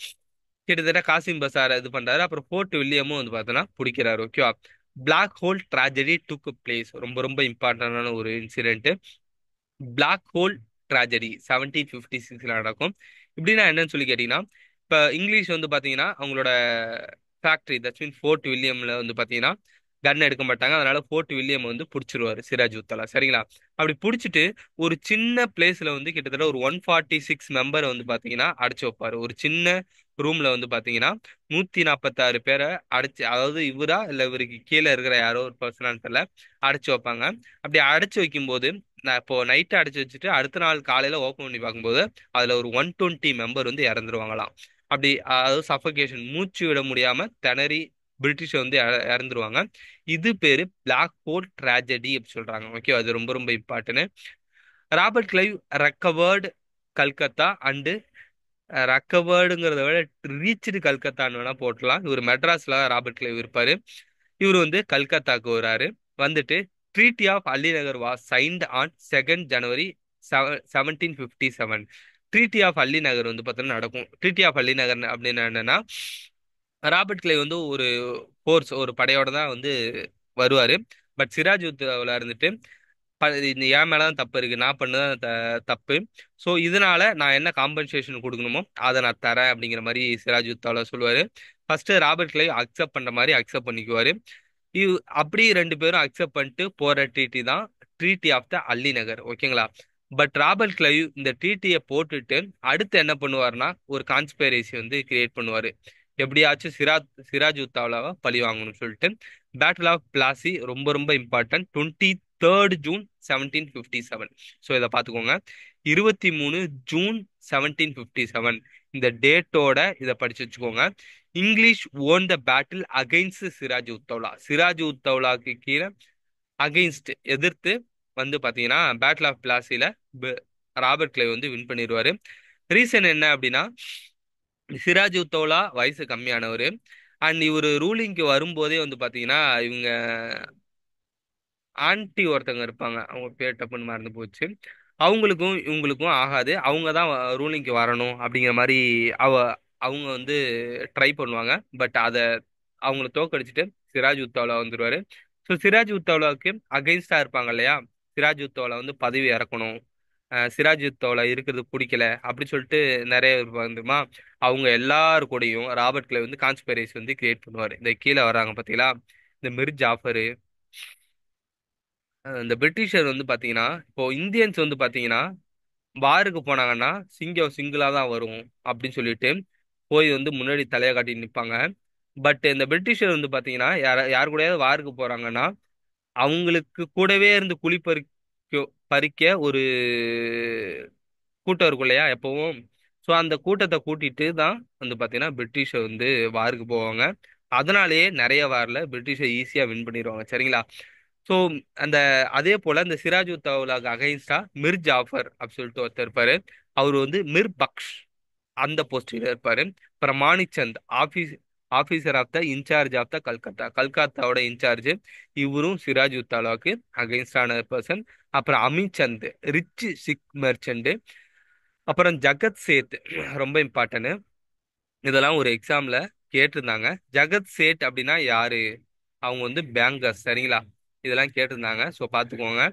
கிட்டத்தட்ட காசிம் பசார் இது பண்றாரு. அப்புறம் ஃபோர்ட் வில்லியமும் வந்து பார்த்தோன்னா பிடிக்கிறாரு. ஓகேவா. Black hole tragedy took place, ரொம்ப ரொம்ப இம்பார்ட்டன்டான ஒரு இன்சிடென்ட். பிளாக் ஹோல் ட்ராஜடி 1756 நடக்கும். இப்படின்னா என்னன்னு சொல்லி கேட்டீங்கன்னா, இப்போ இங்கிலீஷ் வந்து பார்த்தீங்கன்னா அவங்களோட ஃபேக்டரி தட்ஸ் மீன் ஃபோர்ட் வில்லியம்ல வந்து பார்த்தீங்கன்னா கன் எடுக்க மாட்டாங்க. அதனால ஃபோர்ட் வில்லியம் வந்து பிடிச்சிருவாரு சிராஜ் உத்தலா. சரிங்களா. அப்படி பிடிச்சிட்டு ஒரு சின்ன பிளேஸ்ல வந்து கிட்டத்தட்ட ஒரு 146 மெம்பரை வந்து பார்த்தீங்கன்னா அடைச்சு வைப்பாரு. ஒரு சின்ன ரூம்ல வந்து பார்த்தீங்கன்னா 146 பேரை அடைச்சு, அதாவது இவரா இல்லை இவருக்கு கீழே இருக்கிற யாரோ ஒரு பர்சனான்னு தெரியல, அடைச்சு வைப்பாங்க. அப்படி அடைச்சு வைக்கும்போது நான் இப்போ நைட்டு அடைச்சு வச்சுட்டு அடுத்த நாள் காலையில ஓப்பன் பண்ணி பார்க்கும்போது அதுல ஒரு 120 மெம்பர் வந்து இறந்துருவாங்களாம். அப்படி அதாவது சஃபகேஷன், மூச்சு விட முடியாம திணறி பிரிட்டிஷ் வந்து இறந்துருவாங்க. இது பேரு பிளாக் ஹோல் ட்ராஜடி அப்படி சொல்றாங்க. ஓகே, அது ரொம்ப ரொம்ப important. Robert Clive recovered Calcutta and ரெக்கவர்டுங்கிறத விட ரீச்டு கல்கத்தான்னு வேணா போட்டலாம். இவர் மெட்ராஸ்ல ராபர்ட் கிளைவ் இருப்பாரு. இவர் வந்து கல்கத்தாக்கு வராரு. வந்துட்டு treaty of Alinagar was signed on 2 January 1757. Treaty of Alinagar வந்து பார்த்தீங்கன்னா நடக்கும். ட்ரீட்டி ஆஃப் அல்லிநகர் அப்படின்னு என்னன்னா, ராபர்ட் கிளை வந்து ஒரு ஃபோர்ஸ், ஒரு படையோட தான் வந்து வருவாரு. பட் சிராஜ் உத்தவ்ல இருந்துட்டு இந்த என் மேலதான் தப்பு இருக்கு, நான் பண்ணதான் தப்பு. ஸோ இதனால நான் என்ன காம்பன்சேஷன் கொடுக்கணுமோ அதை நான் தரேன் அப்படிங்கிற மாதிரி சிராஜ் உத்தால சொல்லுவாரு. ஃபர்ஸ்ட் ராபர்ட் கிளை அக்செப்ட் பண்ற மாதிரி அக்செப்ட் பண்ணிக்குவாரு. இவ் அப்படி ரெண்டு பேரும் அக்செப்ட் பண்ணிட்டு போற ட்ரீட்டி தான் ட்ரீட்டி ஆஃப் த அல்லிநகர். ஓகேங்களா. பட் ராபர்ட் கிளைவ் இந்த ட்ரீட்டியை போட்டுட்டு அடுத்து என்ன பண்ணுவாருன்னா ஒரு கான்ஸ்பைரசி வந்து கிரியேட் பண்ணுவாரு. எப்படியாச்சும் சிராஜ் உத்தாவலாவை பழி வாங்கணும்னு சொல்லிட்டு. பேட்டில் ஆஃப் பிளாசி ரொம்ப ரொம்ப இம்பார்ட்டன்ட். 23 ஜூன் 1757. ஸோ இதை பார்த்துக்கோங்க. 23 ஜூன் 1757 இந்த டேட்டோட இதை படிச்சு வச்சுக்கோங்க. English won the battle against Siraj Uddaula. Siraj உத்தவ்லாக்கு கீழே அகைன்ஸ்ட் எதிர்த்து வந்து பாத்தீங்கன்னா பேட்டில் ஆஃப் பிளாசில ராபர்ட் கிளைவ் வந்து வின் பண்ணிடுவாரு. ரீசன் என்ன அப்படின்னா, சிராஜ் உத்தவ்லா வயசு கம்மியானவர். அண்ட் இவர் ரூலிங்க்கு வரும்போதே வந்து பாத்தீங்கன்னா இவங்க ஆன்ட்டி ஒருத்தவங்க இருப்பாங்க, அவங்க பேர் டப்புன்னு மறந்து போச்சு. அவங்களுக்கும் இவங்களுக்கும் ஆகாது, அவங்க தான் ரூலிங்க்கு வரணும் அப்படிங்கிற மாதிரி அவ அவங்க வந்து ட்ரை பண்ணுவாங்க. பட் அதை அவங்கள தோக்கடிச்சிட்டு சிராஜ் உத்தவ்லா வந்துருவாரு. ஸோ சிராஜ் உத்தவ்லாவுக்கு அகைன்ஸ்டா இருப்பாங்க இல்லையா, சிராஜ் உத்தவ்லா வந்து பதவி இறக்கணும், சிராஜ் உத்தவ்லா இருக்கிறது பிடிக்கல அப்படி சொல்லிட்டு நிறைய இருப்பாங்க தெரியுமா. அவங்க எல்லாரு கூடயும் ராபர்ட் கிளைவ் வந்து கான்ஸ்பிரசி வந்து கிரியேட் பண்ணுவார். இந்த கீழே வராங்க பாத்தீங்களா, இந்த மிர் ஜாஃபர், இந்த பிரிட்டிஷர் வந்து பாத்தீங்கன்னா இப்போ இந்தியன்ஸ் வந்து பாத்தீங்கன்னா வாருக்கு போனாங்கன்னா சிங்கம் சிங்கிளா தான் வரும் அப்படின்னு சொல்லிட்டு போய் வந்து முன்னாடி தலையை காட்டி நிற்பாங்க. பட் இந்த பிரிட்டிஷர் வந்து பாத்தீங்கன்னா யார் கூடயாவது வாருக்கு போறாங்கன்னா அவங்களுக்கு கூடவே இருந்து குழி பறிக்க ஒரு கூட்டம் இருக்கும் இல்லையா எப்பவும். ஸோ அந்த கூட்டத்தை கூட்டிட்டு தான் வந்து பாத்தீங்கன்னா பிரிட்டிஷர் வந்து வாருக்கு போவாங்க. அதனாலேயே நிறைய வாரில் பிரிட்டிஷை ஈஸியா வின் பண்ணிடுவாங்க. சரிங்களா. ஸோ அந்த அதே போல இந்த சிராஜ் உத்தவ்லாக்கு அகைன்ஸ்டா மிர் ஜாஃபர் அப்படின்னு சொல்லிட்டு ஒருத்தர் இருப்பாரு. அவர் வந்து மிர் பக்ஷ் அந்த போஸ்டில் இருப்பாரு. அப்புறம் Manikchand officer of the in charge of the Calcutta, கல்கத்தாவோட இன்சார்ஜ். இவரும் சிராஜ் உத்தாலாவுக்கு அகைன்ஸ்டான பர்சன். அப்புறம் அமித் சந்த் ரிச் சிக் மெர்ச்சன்ட். அப்புறம் ஜகத் சேத் ரொம்ப இம்பார்ட்டன்ட். இதெல்லாம் ஒரு எக்ஸாம்ல கேட்டிருந்தாங்க. ஜகத் சேட் அப்படின்னா யாரு, அவங்க வந்து பேங்கர்ஸ். சரிங்களா. இதெல்லாம் கேட்டிருந்தாங்க, ஸோ பார்த்துக்கோங்க.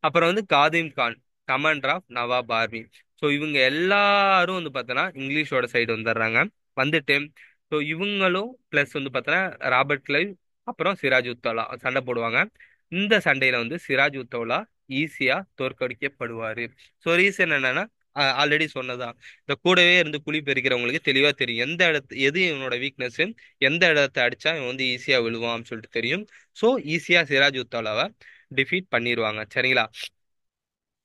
அப்புறம் வந்து Khadim Khan commander of Nawab army. So இவங்க எல்லாரும் வந்து பார்த்தோன்னா இங்கிலீஷோட சைடு வந்துடுறாங்க. வந்துட்டு ஸோ இவங்களும் ப்ளஸ் வந்து பார்த்தோன்னா ராபர்ட் கிளைவ் அப்புறம் சிராஜ் உத்தவ்லா சண்டை போடுவாங்க. இந்த சண்டையில வந்து சிராஜ் உத்தவ்லா ஈஸியா தோற்கடிக்கப்படுவாரு. ஸோ ரீசன் என்னன்னா ஆல்ரெடி சொன்னதான், இந்த கூடவே இருந்து குழி பெருக்கிறவங்களுக்கு தெளிவா தெரியும் எந்த இடத்து எது இவனோட வீக்னஸ், எந்த இடத்த அடிச்சா இவன் வந்து ஈஸியா விழுவான்னு சொல்லிட்டு தெரியும். ஸோ ஈஸியா சிராஜ் உத்தாலாவை டிஃபீட் பண்ணிடுவாங்க. சரிங்களா.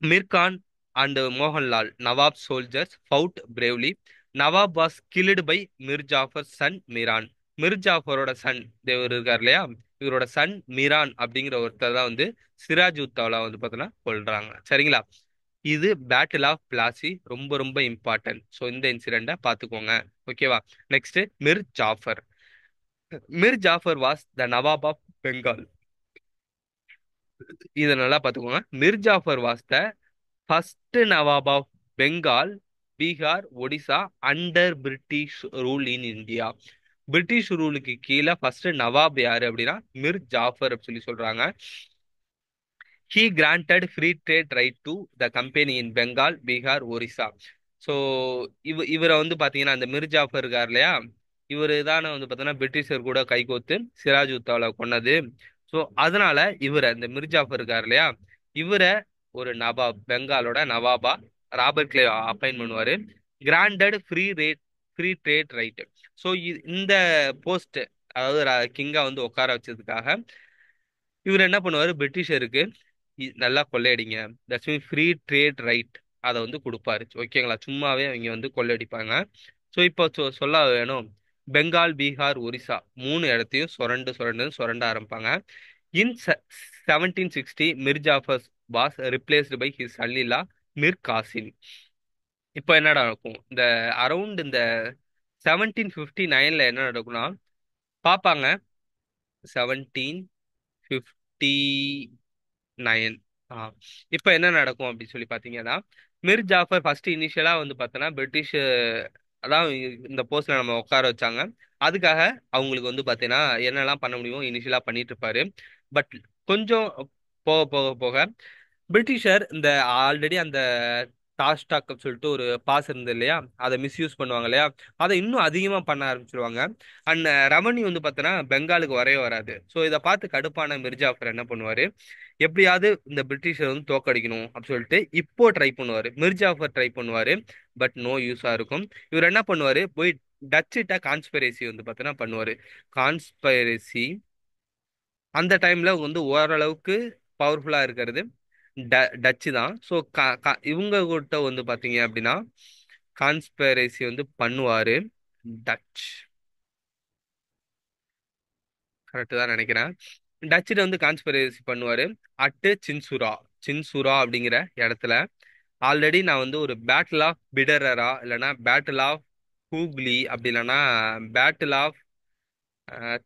Mir Madan and Mohanlal Nawab soldiers fought bravely. Nawab was killed by Mir Jafar son Miran. Mir ஜாஃபரோட சன் தேவர் இருக்கார் இல்லையா, இவரோட சன் மிரான் அப்படிங்கிற ஒருத்தர் தான் வந்து சிராஜ் உத்தாவலா வந்து பார்த்தோன்னா கொல்றாங்க. சரிங்களா. இது பேட்டில் ஆஃப் பிளாசி ரொம்ப ரொம்ப இம்பார்ட்டன்ட். ஸோ இந்த இன்சிடென்ட்டை பார்த்துக்கோங்க. ஓகேவா. Next Mir Jafar. Mir Jafar was the Nawab of Bengal. இதை நல்லா பார்த்துக்கோங்க. Mir Jafar was the first Nawab of Bengal, Bihar, Odisha under British rule in India. British ரூலுக்கு கீழே ஃபர்ஸ்ட் நவாப் யாரு அப்படின்னா மிர் ஜாஃபர் அப்படின்னு சொல்லி சொல்றாங்க. He granted free trade right to the company in Bengal, Bihar, Orissa. So இவரை வந்து பாத்தீங்கன்னா அந்த மிர் ஜாஃபர் இருக்கார் இல்லையா, இவரு தானே வந்து பாத்தீங்கன்னா பிரிட்டிஷர் கூட கைகோத்து சிராஜ் உத்தாவலை கொன்னது. ஸோ அதனால இவரை இந்த மிர் ஜாஃபர் இருக்கார் இல்லையா, இவரை ஒரு நவாப், பெங்காலோட நவாபா ராபர்ட் கிளே அப்பாயின் பண்ணுவாரு. Granted free trade right. So இந்த போஸ்ட், அதாவது கிங்கா வந்து உட்கார வச்சதுக்காக இவர் என்ன பண்ணுவாரு, பிரிட்டிஷருக்கு நல்லா கொள்ளையடிங்க, that's mean free trade right அதை வந்து கொடுப்பாரு. ஓகேங்களா, சும்மாவே அவங்க வந்து கொள்ளையடிப்பாங்க. ஸோ இப்போ சொல்ல வேணும், பெங்கால், பீகார், ஒரிசா மூணு இடத்தையும் சுரண்ட ஆரம்பிப்பாங்க. In 1760 Mir Jafar was replaced by his son in law Mir Kasim. இப்போ என்ன நடக்கும், இந்த அரௌண்ட் இந்த 1759ல என்ன நடக்கும்னா பார்ப்பாங்க. 1759. இப்போ என்ன நடக்கும் அப்படின்னு சொல்லி பார்த்தீங்கன்னா, மிர் ஜாஃபர் ஃபர்ஸ்ட் இனிஷியலா வந்து பார்த்தோன்னா பிரிட்டிஷ், அதான் இந்த போஸ்ட்ல நம்ம உட்கார வச்சாங்க. அதுக்காக அவங்களுக்கு வந்து பார்த்தீங்கன்னா என்னெல்லாம் பண்ண முடியுமோ இனிஷியலா பண்ணிட்டு இருப்பாரு. பட் கொஞ்சம் போக போக போக பிரிட்டிஷர் இந்த ஆல்ரெடி அந்த டாஸ்டாக் சொல்லிட்டு ஒரு பாஸ் இருந்தது இல்லையா, அதை மிஸ்யூஸ் பண்ணுவாங்க இல்லையா, அதை இன்னும் அதிகமா பண்ண ஆரம்பிச்சிருவாங்க. அண்ட் ரெவன்யூ வந்து பார்த்தோன்னா பெங்காலுக்கு வரவே வராது. ஸோ இதை பார்த்து கடுப்பான மிர்ஜாஃபர் என்ன பண்ணுவாரு, எப்படியாவது இந்த பிரிட்டிஷர் வந்து தோக்கடிக்கணும் அப்படின்னு சொல்லிட்டு இப்போ ட்ரை பண்ணுவாரு, மிர்ஜாஃபர் ட்ரை பண்ணுவாரு. பட் நோ யூஸா இருக்கும். இவர் என்ன பண்ணுவாரு, போய் டச்சுட்ட கான்ஸ்பிரசி வந்து பார்த்தோன்னா பண்ணுவாரு. கான்ஸ்பைரசி அந்த டைம்ல வந்து ஓரளவுக்கு பவர்ஃபுல்லா இருக்கிறது டச்சு தான். ஸோ இவங்க கிட்ட வந்து பாத்தீங்க அப்படின்னா கான்ஸ்பைரசி வந்து பண்ணுவாரு. டச் கரெக்ட் தான் நினைக்கிறேன். டச்சில் வந்து கான்ஸ்பைரசி பண்ணுவாரு அட்டு சின்சுரா. சின்சுரா அப்படிங்கிற இடத்துல ஆல்ரெடி நான் வந்து ஒரு பேட்டில் ஆஃப் பிடரரா இல்லைன்னா பேட்டில் ஆஃப் ஹூக்லி அப்படி இல்லைன்னா பேட்டில் ஆஃப்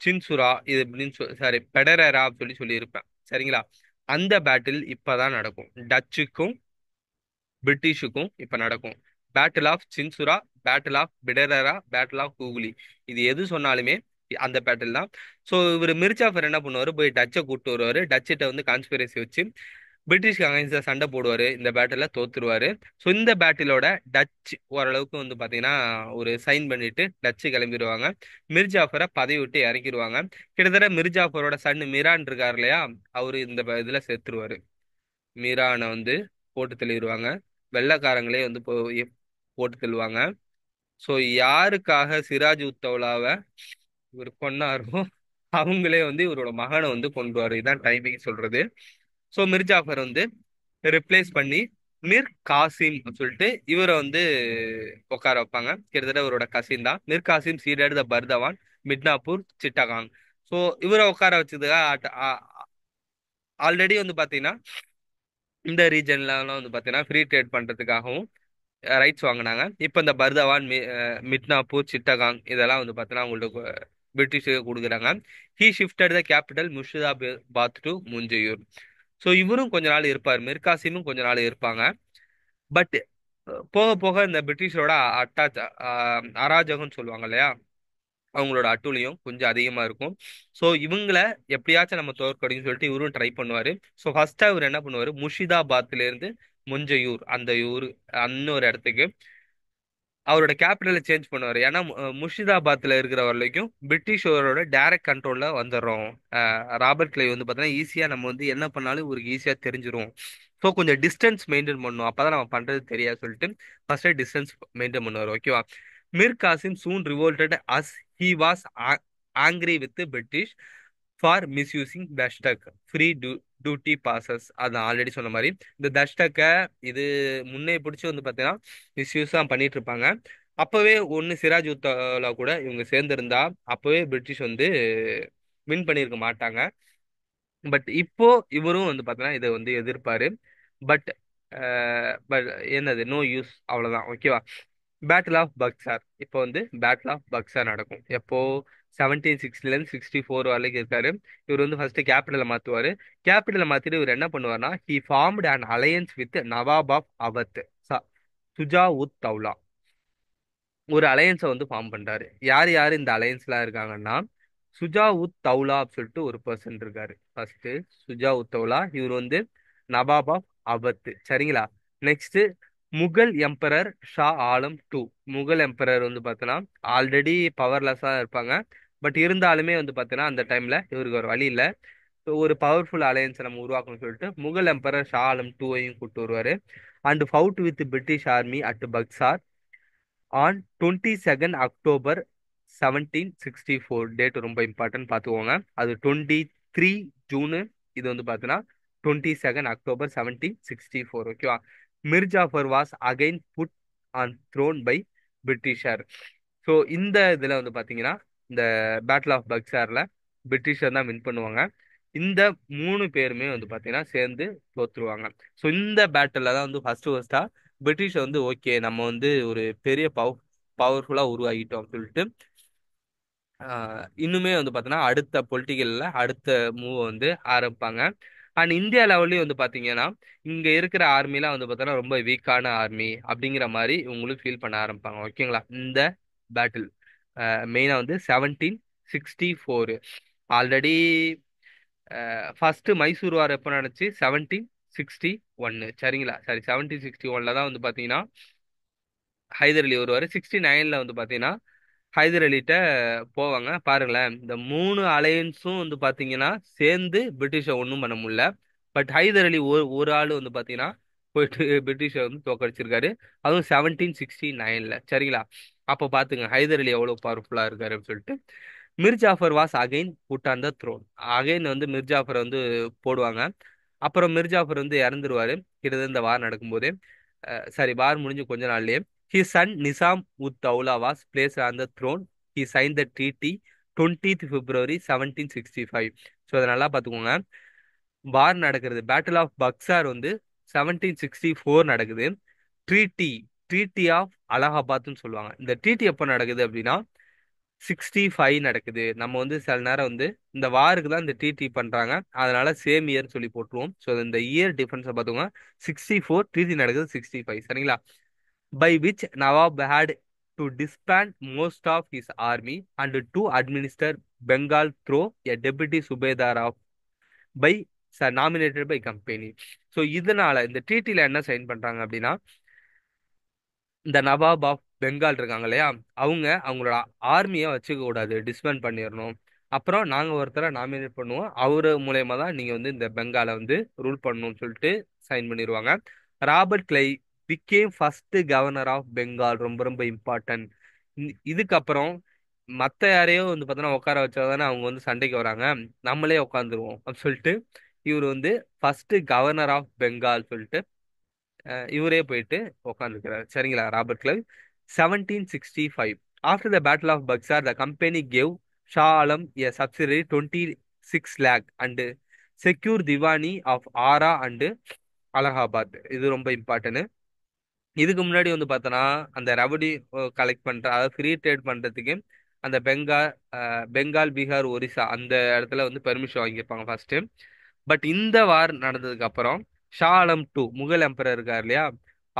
சின்சுரா இது அப்படின்னு சாரி பெடரரா சொல்லி சொல்லியிருப்பேன். சரிங்களா, அந்த பேட்டில் இப்பதான் நடக்கும், டச்சுக்கும் பிரிட்டிஷுக்கும் இப்ப நடக்கும். Battle of Chinsura, battle of Bedara, battle of Hooghly, இது எது சொன்னாலுமே அந்த பேட்டில் தான். ஸோ இவர் மிர்ஜாஃபர் என்ன பண்ணுவாரு, போய் டச்சை கூட்டு வருவாரு. டச்சிட்ட வந்து கான்ஸ்பிரசி வச்சு பிரிட்டிஷ்க்கு அகைன்ஸ்டா சண்டை போடுவாரு. இந்த பேட்டில தோத்துருவாரு. ஸோ இந்த பேட்டிலோட டச் ஓரளவுக்கு வந்து பாத்தீங்கன்னா ஒரு சைன் பண்ணிட்டு டச்சு கிளம்பிடுவாங்க. மிர்ஜாஃபரை பதவி விட்டு இறக்கிடுவாங்க. கிட்டத்தட்ட மிர்ஜாஃபரோட சன் மிரான் இருக்காரு இல்லையா, அவரு இந்த இதுல செத்துருவாரு. மீரானை வந்து போட்டு தள்ளிடுவாங்க. வெள்ளைக்காரங்களே வந்து போட்டு தள்ளுவாங்க. ஸோ யாருக்காக சிராஜ் உத்தவ்லாவை இவர் கொன்னாரோ அவங்களே வந்து இவரோட மகனை வந்து கொண்டுவாரு. இதான் டைமிங் சொல்றது. ஸோ மிர்ஜாஃபர் வந்து ரிப்ளேஸ் பண்ணி மிர் காசிம் சொல்லிட்டு இவரை வந்து உட்கார வைப்பாங்க. கிட்டத்தட்ட இவரோட கசின் தான். மிர் காசிம் சீடட் த பர்தவான் மிட்னாப்பூர் சிட்டகாங். ஸோ இவரை உட்கார வச்சதுக்காக ஆல்ரெடி வந்து பாத்தீங்கன்னா இந்த ரீஜன்லாம் வந்து பாத்தீங்கன்னா ஃப்ரீ ட்ரேட் பண்றதுக்காகவும் ரைட்ஸ் வாங்கினாங்க. இப்போ இந்த பர்தவான், மிட்னாப்பூர், சிட்டகாங் இதெல்லாம் வந்து பார்த்தீங்கன்னா அவங்களுக்கு பிரிட்டிஷுக்கு கொடுக்குறாங்க. He shifted the capital Murshidabad to Munger. So இவரும் கொஞ்ச நாள் இருப்பார், மிர்காசிமும் கொஞ்ச நாள் இருப்பாங்க. பட் போக போக இந்த பிரிட்டிஷரோட அராஜகம்னு சொல்லுவாங்க இல்லையா, அவங்களோட அட்டூழியம் கொஞ்சம் அதிகமா இருக்கும். ஸோ இவங்கள எப்படியாச்சும் நம்ம தோற்கடின்னு சொல்லிட்டு இவரும் ட்ரை பண்ணுவாரு. ஸோ ஃபர்ஸ்டா இவர் என்ன பண்ணுவாரு, முர்ஷிதாபாத்ல இருந்து முஞ்சயூர் அந்த ஊர் இன்னொரு இடத்துக்கு அவரோட கேபிட்டலை சேஞ்ச் பண்ணுவார். ஏன்னா முர்ஷிதாபாத்ல இருக்கிற வரைக்கும் பிரிட்டிஷரோட டைரக்ட் கண்ட்ரோல்ல வந்துடுறோம். ராபர்ட் கிளைவ் வந்து பார்த்தீங்கன்னா ஈஸியா நம்ம வந்து என்ன பண்ணாலும் இவருக்கு ஈஸியா தெரிஞ்சிரும். ஸோ கொஞ்சம் டிஸ்டன்ஸ் மெயின்டைன் பண்ணும், அப்பதான் நம்ம பண்றது தெரியாது சொல்லிட்டு ஃபர்ஸ்ட் டிஸ்டன்ஸ் மெயின்டைன் பண்ணுவார். ஓகேவா, Mir Kasim soon revolted as he was angry with British for misusing dastak free duty passes. அது ஆல்ரெடி சொன்ன மாதிரி இந்த தஷ்டக்கை இது முன்னே பிடிச்சி வந்து பார்த்தீங்கன்னா மிஸ்யூஸ் தான் பண்ணிட்டு இருப்பாங்க. அப்பவே ஒன்று சிராஜ் உத்தவ்லா கூட இவங்க சேர்ந்திருந்தா அப்பவே பிரிட்டிஷ் வந்து வின் பண்ணியிருக்க மாட்டாங்க. பட் இப்போ இவரும் வந்து பார்த்தீங்கன்னா இதை வந்து எதிர்ப்பாரு. பட் பட் என்னது நோ யூஸ், அவ்வளோதான். ஓகேவா, பேட்டில் ஆஃப் பக்சார். இப்போ வந்து பேட்டில் ஆஃப் பக்சார் நடக்கும் எப்போ 1760லேருந்து 64 வரைக்கும் இருக்காரு. இவர் வந்து ஃபர்ஸ்ட் கேபிட்டலை மாத்துவாரு. கேபிட்டலை மாத்திட்டு இவர் என்ன பண்ணுவார்னா he formed an alliance with Nawab of Awadh. Shuja ud Daula ஒரு அலையன்ஸை வந்து ஃபார்ம் பண்றாரு. யார் யார் இந்த அலையன்ஸ்லாம் இருக்காங்கன்னா, சுஜா உத் தௌலா அப்படின்னு சொல்லிட்டு ஒரு பர்சன் இருக்காரு. ஃபர்ஸ்ட் சுஜா உத் தௌலா, இவர் வந்து நவாப் ஆஃப் அவத், சரிங்களா. Next Mughal emperor Shah Alam two. Mughal emperor வந்து பார்த்தோன்னா ஆல்ரெடி பவர்லெஸ்ஸா இருப்பாங்க. பட் இருந்தாலுமே வந்து பார்த்தோன்னா அந்த டைம்ல இவருக்கு ஒரு வழி இல்லை. ஸோ ஒரு பவர்ஃபுல் அலையன்ஸை நம்ம உருவாக்கணும்னு சொல்லிட்டு முகல் எம்பரர் ஷா ஆலம் டூவையும் கூட்டு வருவாரு. And fought with British army at Buxar on 22 October 1764. Date ரொம்ப இம்பார்ட்டன்ட் பார்த்துக்கோங்க. அது 23 ஜூனு. இது வந்து பார்த்தீங்கன்னா 22 அக்டோபர் 1764. ஓகேவா. Mir Jafar was again put on throne by Britisher. So இந்த இதில் வந்து பார்த்தீங்கன்னா இந்த பேட்டில் ஆஃப் பக்சாரில் பிரிட்டிஷர் தான் வின் பண்ணுவாங்க. இந்த 3 பேருமே வந்து பார்த்தீங்கன்னா சேர்ந்து தோத்துருவாங்க. ஸோ இந்த பேட்டில் தான் வந்து ஃபர்ஸ்டா பிரிட்டிஷ் வந்து ஓகே நம்ம வந்து ஒரு பெரிய பவர்ஃபுல்லா உருவாகிட்டோம் சொல்லிட்டு இன்னுமே வந்து பார்த்தீங்கன்னா அடுத்த பொலிட்டிக்கல்ல அடுத்த மூவ் வந்து ஆரம்பிப்பாங்க. அண்ட் இந்தியா லெவல்லையும் வந்து பார்த்தீங்கன்னா இங்க இருக்கிற ஆர்மிலாம் வந்து பார்த்தோன்னா ரொம்ப வீக்கான ஆர்மி அப்படிங்கிற மாதிரி இவங்களும் ஃபீல் பண்ண ஆரம்பிப்பாங்க. ஓகேங்களா. இந்த பேட்டில் மெயினாக வந்து 1764. ஆல்ரெடி ஃபர்ஸ்ட் மைசூர் வார் எப்போ நடந்துச்சு? 1761, சரிங்களா. சரி, 1761 தான் வந்து பார்த்தீங்கன்னா ஹைதர் அலி வருவார். 69 வந்து பார்த்தீங்கன்னா ஹைதர் அலிட்ட போவாங்க. பாருங்களேன், இந்த 3 அலையன்ஸும் வந்து பார்த்தீங்கன்னா சேர்ந்து பிரிட்டிஷை ஒன்றும் பண்ண முடியல. பட் ஹைதர் அலி ஒரு ஆள் வந்து பார்த்தீங்கன்னா போயிட்டு பிரிட்டிஷை வந்து தோக்கடிச்சிருக்காரு. அதுவும் 1769, சரிங்களா. அப்போ பார்த்துங்க ஹைதர் அலி எவ்வளோ பவர்ஃபுல்லாக இருக்காரு அப்படின்னு சொல்லிட்டு. Mir Jafar was again put on the throne. Again வந்து மிர் ஜாஃபர் வந்து போடுவாங்க. அப்புறம் மிர் ஜாஃபர் வந்து இறந்துருவாரு கிட்டத்தட்ட இந்த வார் நடக்கும்போதே. சாரி, வார் முடிஞ்சு கொஞ்ச நாள்லயே his son Nizam ud Dowla was placed on the throne. He signed the treaty 20th February 1765. So அதை நல்லா பார்த்துக்கோங்க. வார் நடக்கிறது பேட்டில் ஆஃப் பக்சார் வந்து 1764 நடக்குது. ட்ரீட்டி ட்ரீட்டி ஆஃப் அலகாபாத்னு சொல்லுவாங்க. இந்த ட்ரீட்டி எப்போ நடக்குது அப்படின்னா 65 நடக்குது. நம்ம வந்து சில நேரம் வந்து இந்த வாருக்கு தான் இந்த ட்ரீட்டி பண்றாங்க, அதனால சேம் இயர் சொல்லி போட்டுருவோம். ஸோ இந்த இயர் டிஃபரன்ஸை பார்த்துக்கோங்க. 64 ட்ரீட்டி நடக்குது 65, சரிங்களா. By which Nawab had to disband most of his army and to administer Bengal through a deputy Subedar of by nominated by company. So இதனால இந்த ட்ரீட்டில என்ன சைன் பண்றாங்க அப்படின்னா, இந்த நவாப் ஆஃப் பெங்கால் இருக்காங்க இல்லையா, அவங்களோட ஆர்மியை வச்சுக்க கூடாது, டிஸ்பேண்ட் பண்ணிடணும். அப்புறம் நாங்க ஒருத்தரை நாமினேட் பண்ணுவோம், அவரு மூலயமா தான் நீங்க வந்து இந்த பெங்காலை வந்து ரூல் பண்ணணும்னு சொல்லிட்டு சைன் பண்ணிடுவாங்க. Robert Clive became first governor of Bengal. ரொம்ப ரொம்ப இம்பார்ட்டன்ட். இதுக்கப்புறம் மத்த யாரையோ வந்து பார்த்தோன்னா உட்கார வச்சாதானே அவங்க வந்து சண்டைக்கு வராங்க, நம்மளே உட்காந்துருவோம் அப்படின்னு சொல்லிட்டு இவர் வந்து ஃபர்ஸ்ட் கவர்னர் ஆஃப் பெங்கால் சொல்லிட்டு இவரே போயிட்டு உட்காந்துருக்கிறார், சரிங்களா. Robert Clive. 1765 after the battle of Buxar the company gave Shah Alam a subsidy 26 lakh and secure Diwani of Ara and Allahabad. இது ரொம்ப இம்பார்ட்டன்ட். இதுக்கு முன்னாடி வந்து பார்த்தோன்னா அந்த ரெவன்யூ கலெக்ட் பண்ற, அதாவது ஃப்ரீ ட்ரேட் பண்றதுக்கு அந்த பெங்கால் பீகார் ஒரிசா அந்த இடத்துல வந்து பெர்மிஷன் வாங்கியிருப்பாங்க ஃபர்ஸ்ட். பட் இந்த வார் நடந்ததுக்கு அப்புறம் ஷா ஆலம் டூ முகல் எம்பரர் இருக்கார் இல்லையா,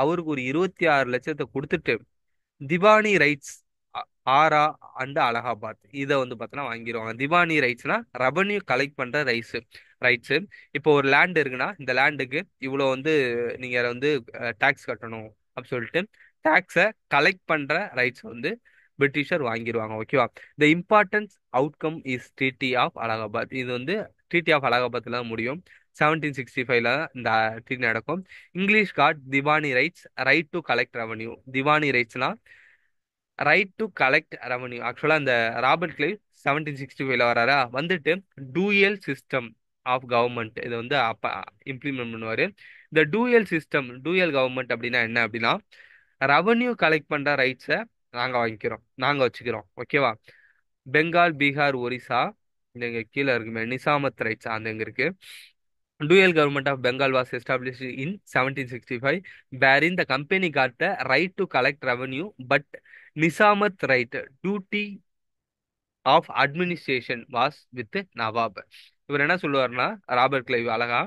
அவருக்கு ஒரு 26 லட்சத்தை கொடுத்துட்டு திவானி ரைட்ஸ் ஆரா அண்ட் அலகாபாத் இதை வந்து பார்த்தோன்னா வாங்கிடுவாங்க. திவானி ரைட்ஸ்னா ரெவன்யூ கலெக்ட் பண்ற ரைட்ஸ். இப்போ ஒரு லேண்ட் இருக்குன்னா இந்த லேண்டுக்கு இவ்வளோ வந்து நீங்க வந்து டாக்ஸ் கட்டணும் அப்படின்னு சொல்லிட்டு டாக்ஸை கலெக்ட் பண்ற ரைட்ஸ் வந்து பிரிட்டிஷர் வாங்கிடுவாங்க. ஓகேவா. The importance outcome is treaty of Allahabad. இது வந்து ட்ரீட்டி ஆஃப் அலகாபாத்ல தான் முடியும். 1765 இந்த ட்ரீட்டி நடக்கும். English got diwani rights right to collect revenue. Diwani ரைட்ஸ்னா ரைட் டு கலெக்ட் ரெவன்யூ. ஆக்சுவலா இந்த ராபர்ட் கிளைவ் 1765 வராரா, வந்துட்டு டூயல் சிஸ்டம் ஆஃப் கவர்மெண்ட் இதை வந்து அப்ப இம்ப்ளிமெண்ட் பண்ணுவாரு. இந்த டூயல் கவர்மெண்ட் அப்படின்னா என்ன அப்படின்னா, ரெவன்யூ கலெக்ட் பண்ற ரைட்ஸை நாங்க வச்சுக்கிறோம். ஓகேவா. பெங்கால் பீகார் ஒரிசா இந்த இங்க கீழே இருக்குமே நிசாமத் ரைட்ஸ் அந்த எங்க இருக்கு. Dual government of Bengal was established in 1765, wherein the company got the right to collect revenue, but Nizamat right, duty of administration was with Nawab. இவர் என்ன சொல்லுவாருன்னா ராபர்ட் கிளைவ் அழகா,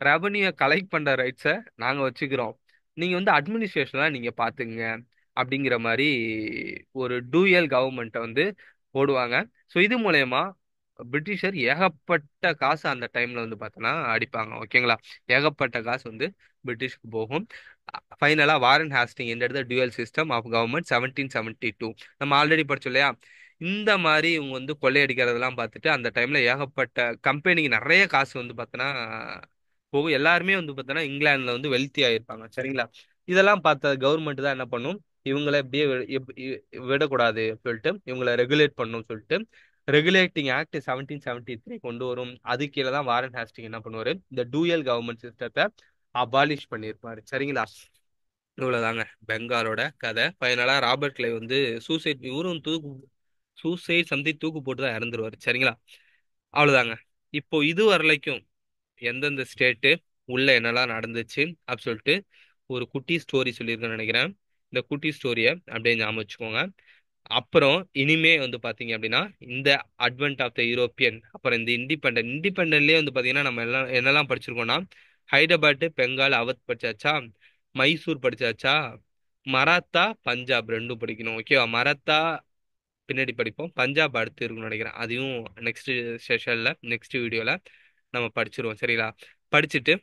ரெவன்யூ கலெக்ட் பண்ற ரைட்ஸை நாங்க வச்சுக்கிறோம், நீங்க வந்து அட்மினிஸ்ட்ரேஷனா நீங்க பாத்துங்க அப்படிங்கிற மாதிரி ஒரு டூயல் கவர்மெண்ட்டை வந்து போடுவாங்க. ஸோ இது மூலயமா பிரிட்டிஷர் ஏகப்பட்ட காசு அந்த டைம்ல வந்து பார்த்தோன்னா அடிப்பாங்க. ஓகேங்களா? ஏகப்பட்ட காசு வந்து பிரிட்டிஷ்க்கு போகும். ஃபைனலா Warren Hasting enter the dual system of government 1772. நம்ம ஆல்ரெடி படிச்சோம் இல்லையா? இந்த மாதிரி இவங்க வந்து கொள்ளையடிக்கிறதெல்லாம் பார்த்துட்டு அந்த டைம்ல ஏகப்பட்ட கம்பெனிக்கு நிறைய காசு வந்து பார்த்தோன்னா போகும். எல்லாருமே வந்து பார்த்தோன்னா இங்கிலாந்துல வந்து வெல்த்தி ஆயிருப்பாங்க. சரிங்களா? இதெல்லாம் பார்த்த கவர்மெண்ட் தான் என்ன பண்ணும், இவங்களை இப்படியே விடக்கூடாது சொல்லிட்டு இவங்களை ரெகுலேட் பண்ணணும் சொல்லிட்டு ரெகுலேட்டிங் ஆக்ட் 1773 கொண்டு வரும். அது கீழே தான் வாரன் ஹாஸ்டிங் என்ன பண்ணுவாரு, இந்த டூயல் கவர்மெண்ட் சிஸ்டத்தை அபாலிஷ் பண்ணியிருப்பாரு. சரிங்களா? இவ்வளவுதாங்க பெங்காலோட கதை. ஃபைனலா ராபர்ட் கிளைவ் வந்து சூசைட் இவரும் சூசைட் சம்திங் தூக்கு போட்டு தான் இறந்துருவாரு. சரிங்களா? அவ்வளவுதாங்க. இப்போ இது வரலைக்கும் எந்தெந்த ஸ்டேட்டு உள்ள என்னெல்லாம் நடந்துச்சு அப்படி சொல்லிட்டு ஒரு குட்டி ஸ்டோரி சொல்லியிருக்கேன்னு நினைக்கிறேன். இந்த குட்டி ஸ்டோரியை அப்படியே ஞாபகம் வச்சுக்கோங்க. அப்புறம் இனிமே வந்து பாத்தீங்க அப்படின்னா இந்த அட்வென்ட் ஆஃப் த யூரோப்பியன், அப்புறம் இந்த இண்டிபெண்டன்ட்லயே வந்து பாத்தீங்கன்னா நம்ம எல்லாம் என்னெல்லாம் படிச்சிருக்கோம்னா, ஹைதராபாத் பெங்கால் அவத் படிச்சாச்சா, மைசூர் படிச்சாச்சா, மராத்தா பஞ்சாப் ரெண்டும் படிக்கணும். ஓகேவா? மராத்தா பின்னாடி படிப்போம், பஞ்சாப் அடுத்து இருக்கும்னு நினைக்கிறேன். அதையும் நெக்ஸ்ட் செஷன்ல நெக்ஸ்ட் வீடியோல நம்ம படிச்சிருவோம். சரிங்களா? படிச்சுட்டு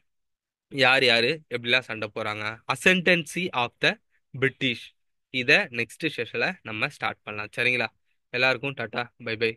யார் யாரு எப்படிலாம் சண்டை போறாங்க, அசென்டன்சி ஆஃப் த பிரிட்டிஷ், இதை நெக்ஸ்ட் செஷன்ல நம்ம ஸ்டார்ட் பண்ணலாம். சரிங்களா? எல்லாருக்கும் டாட்டா பை பை.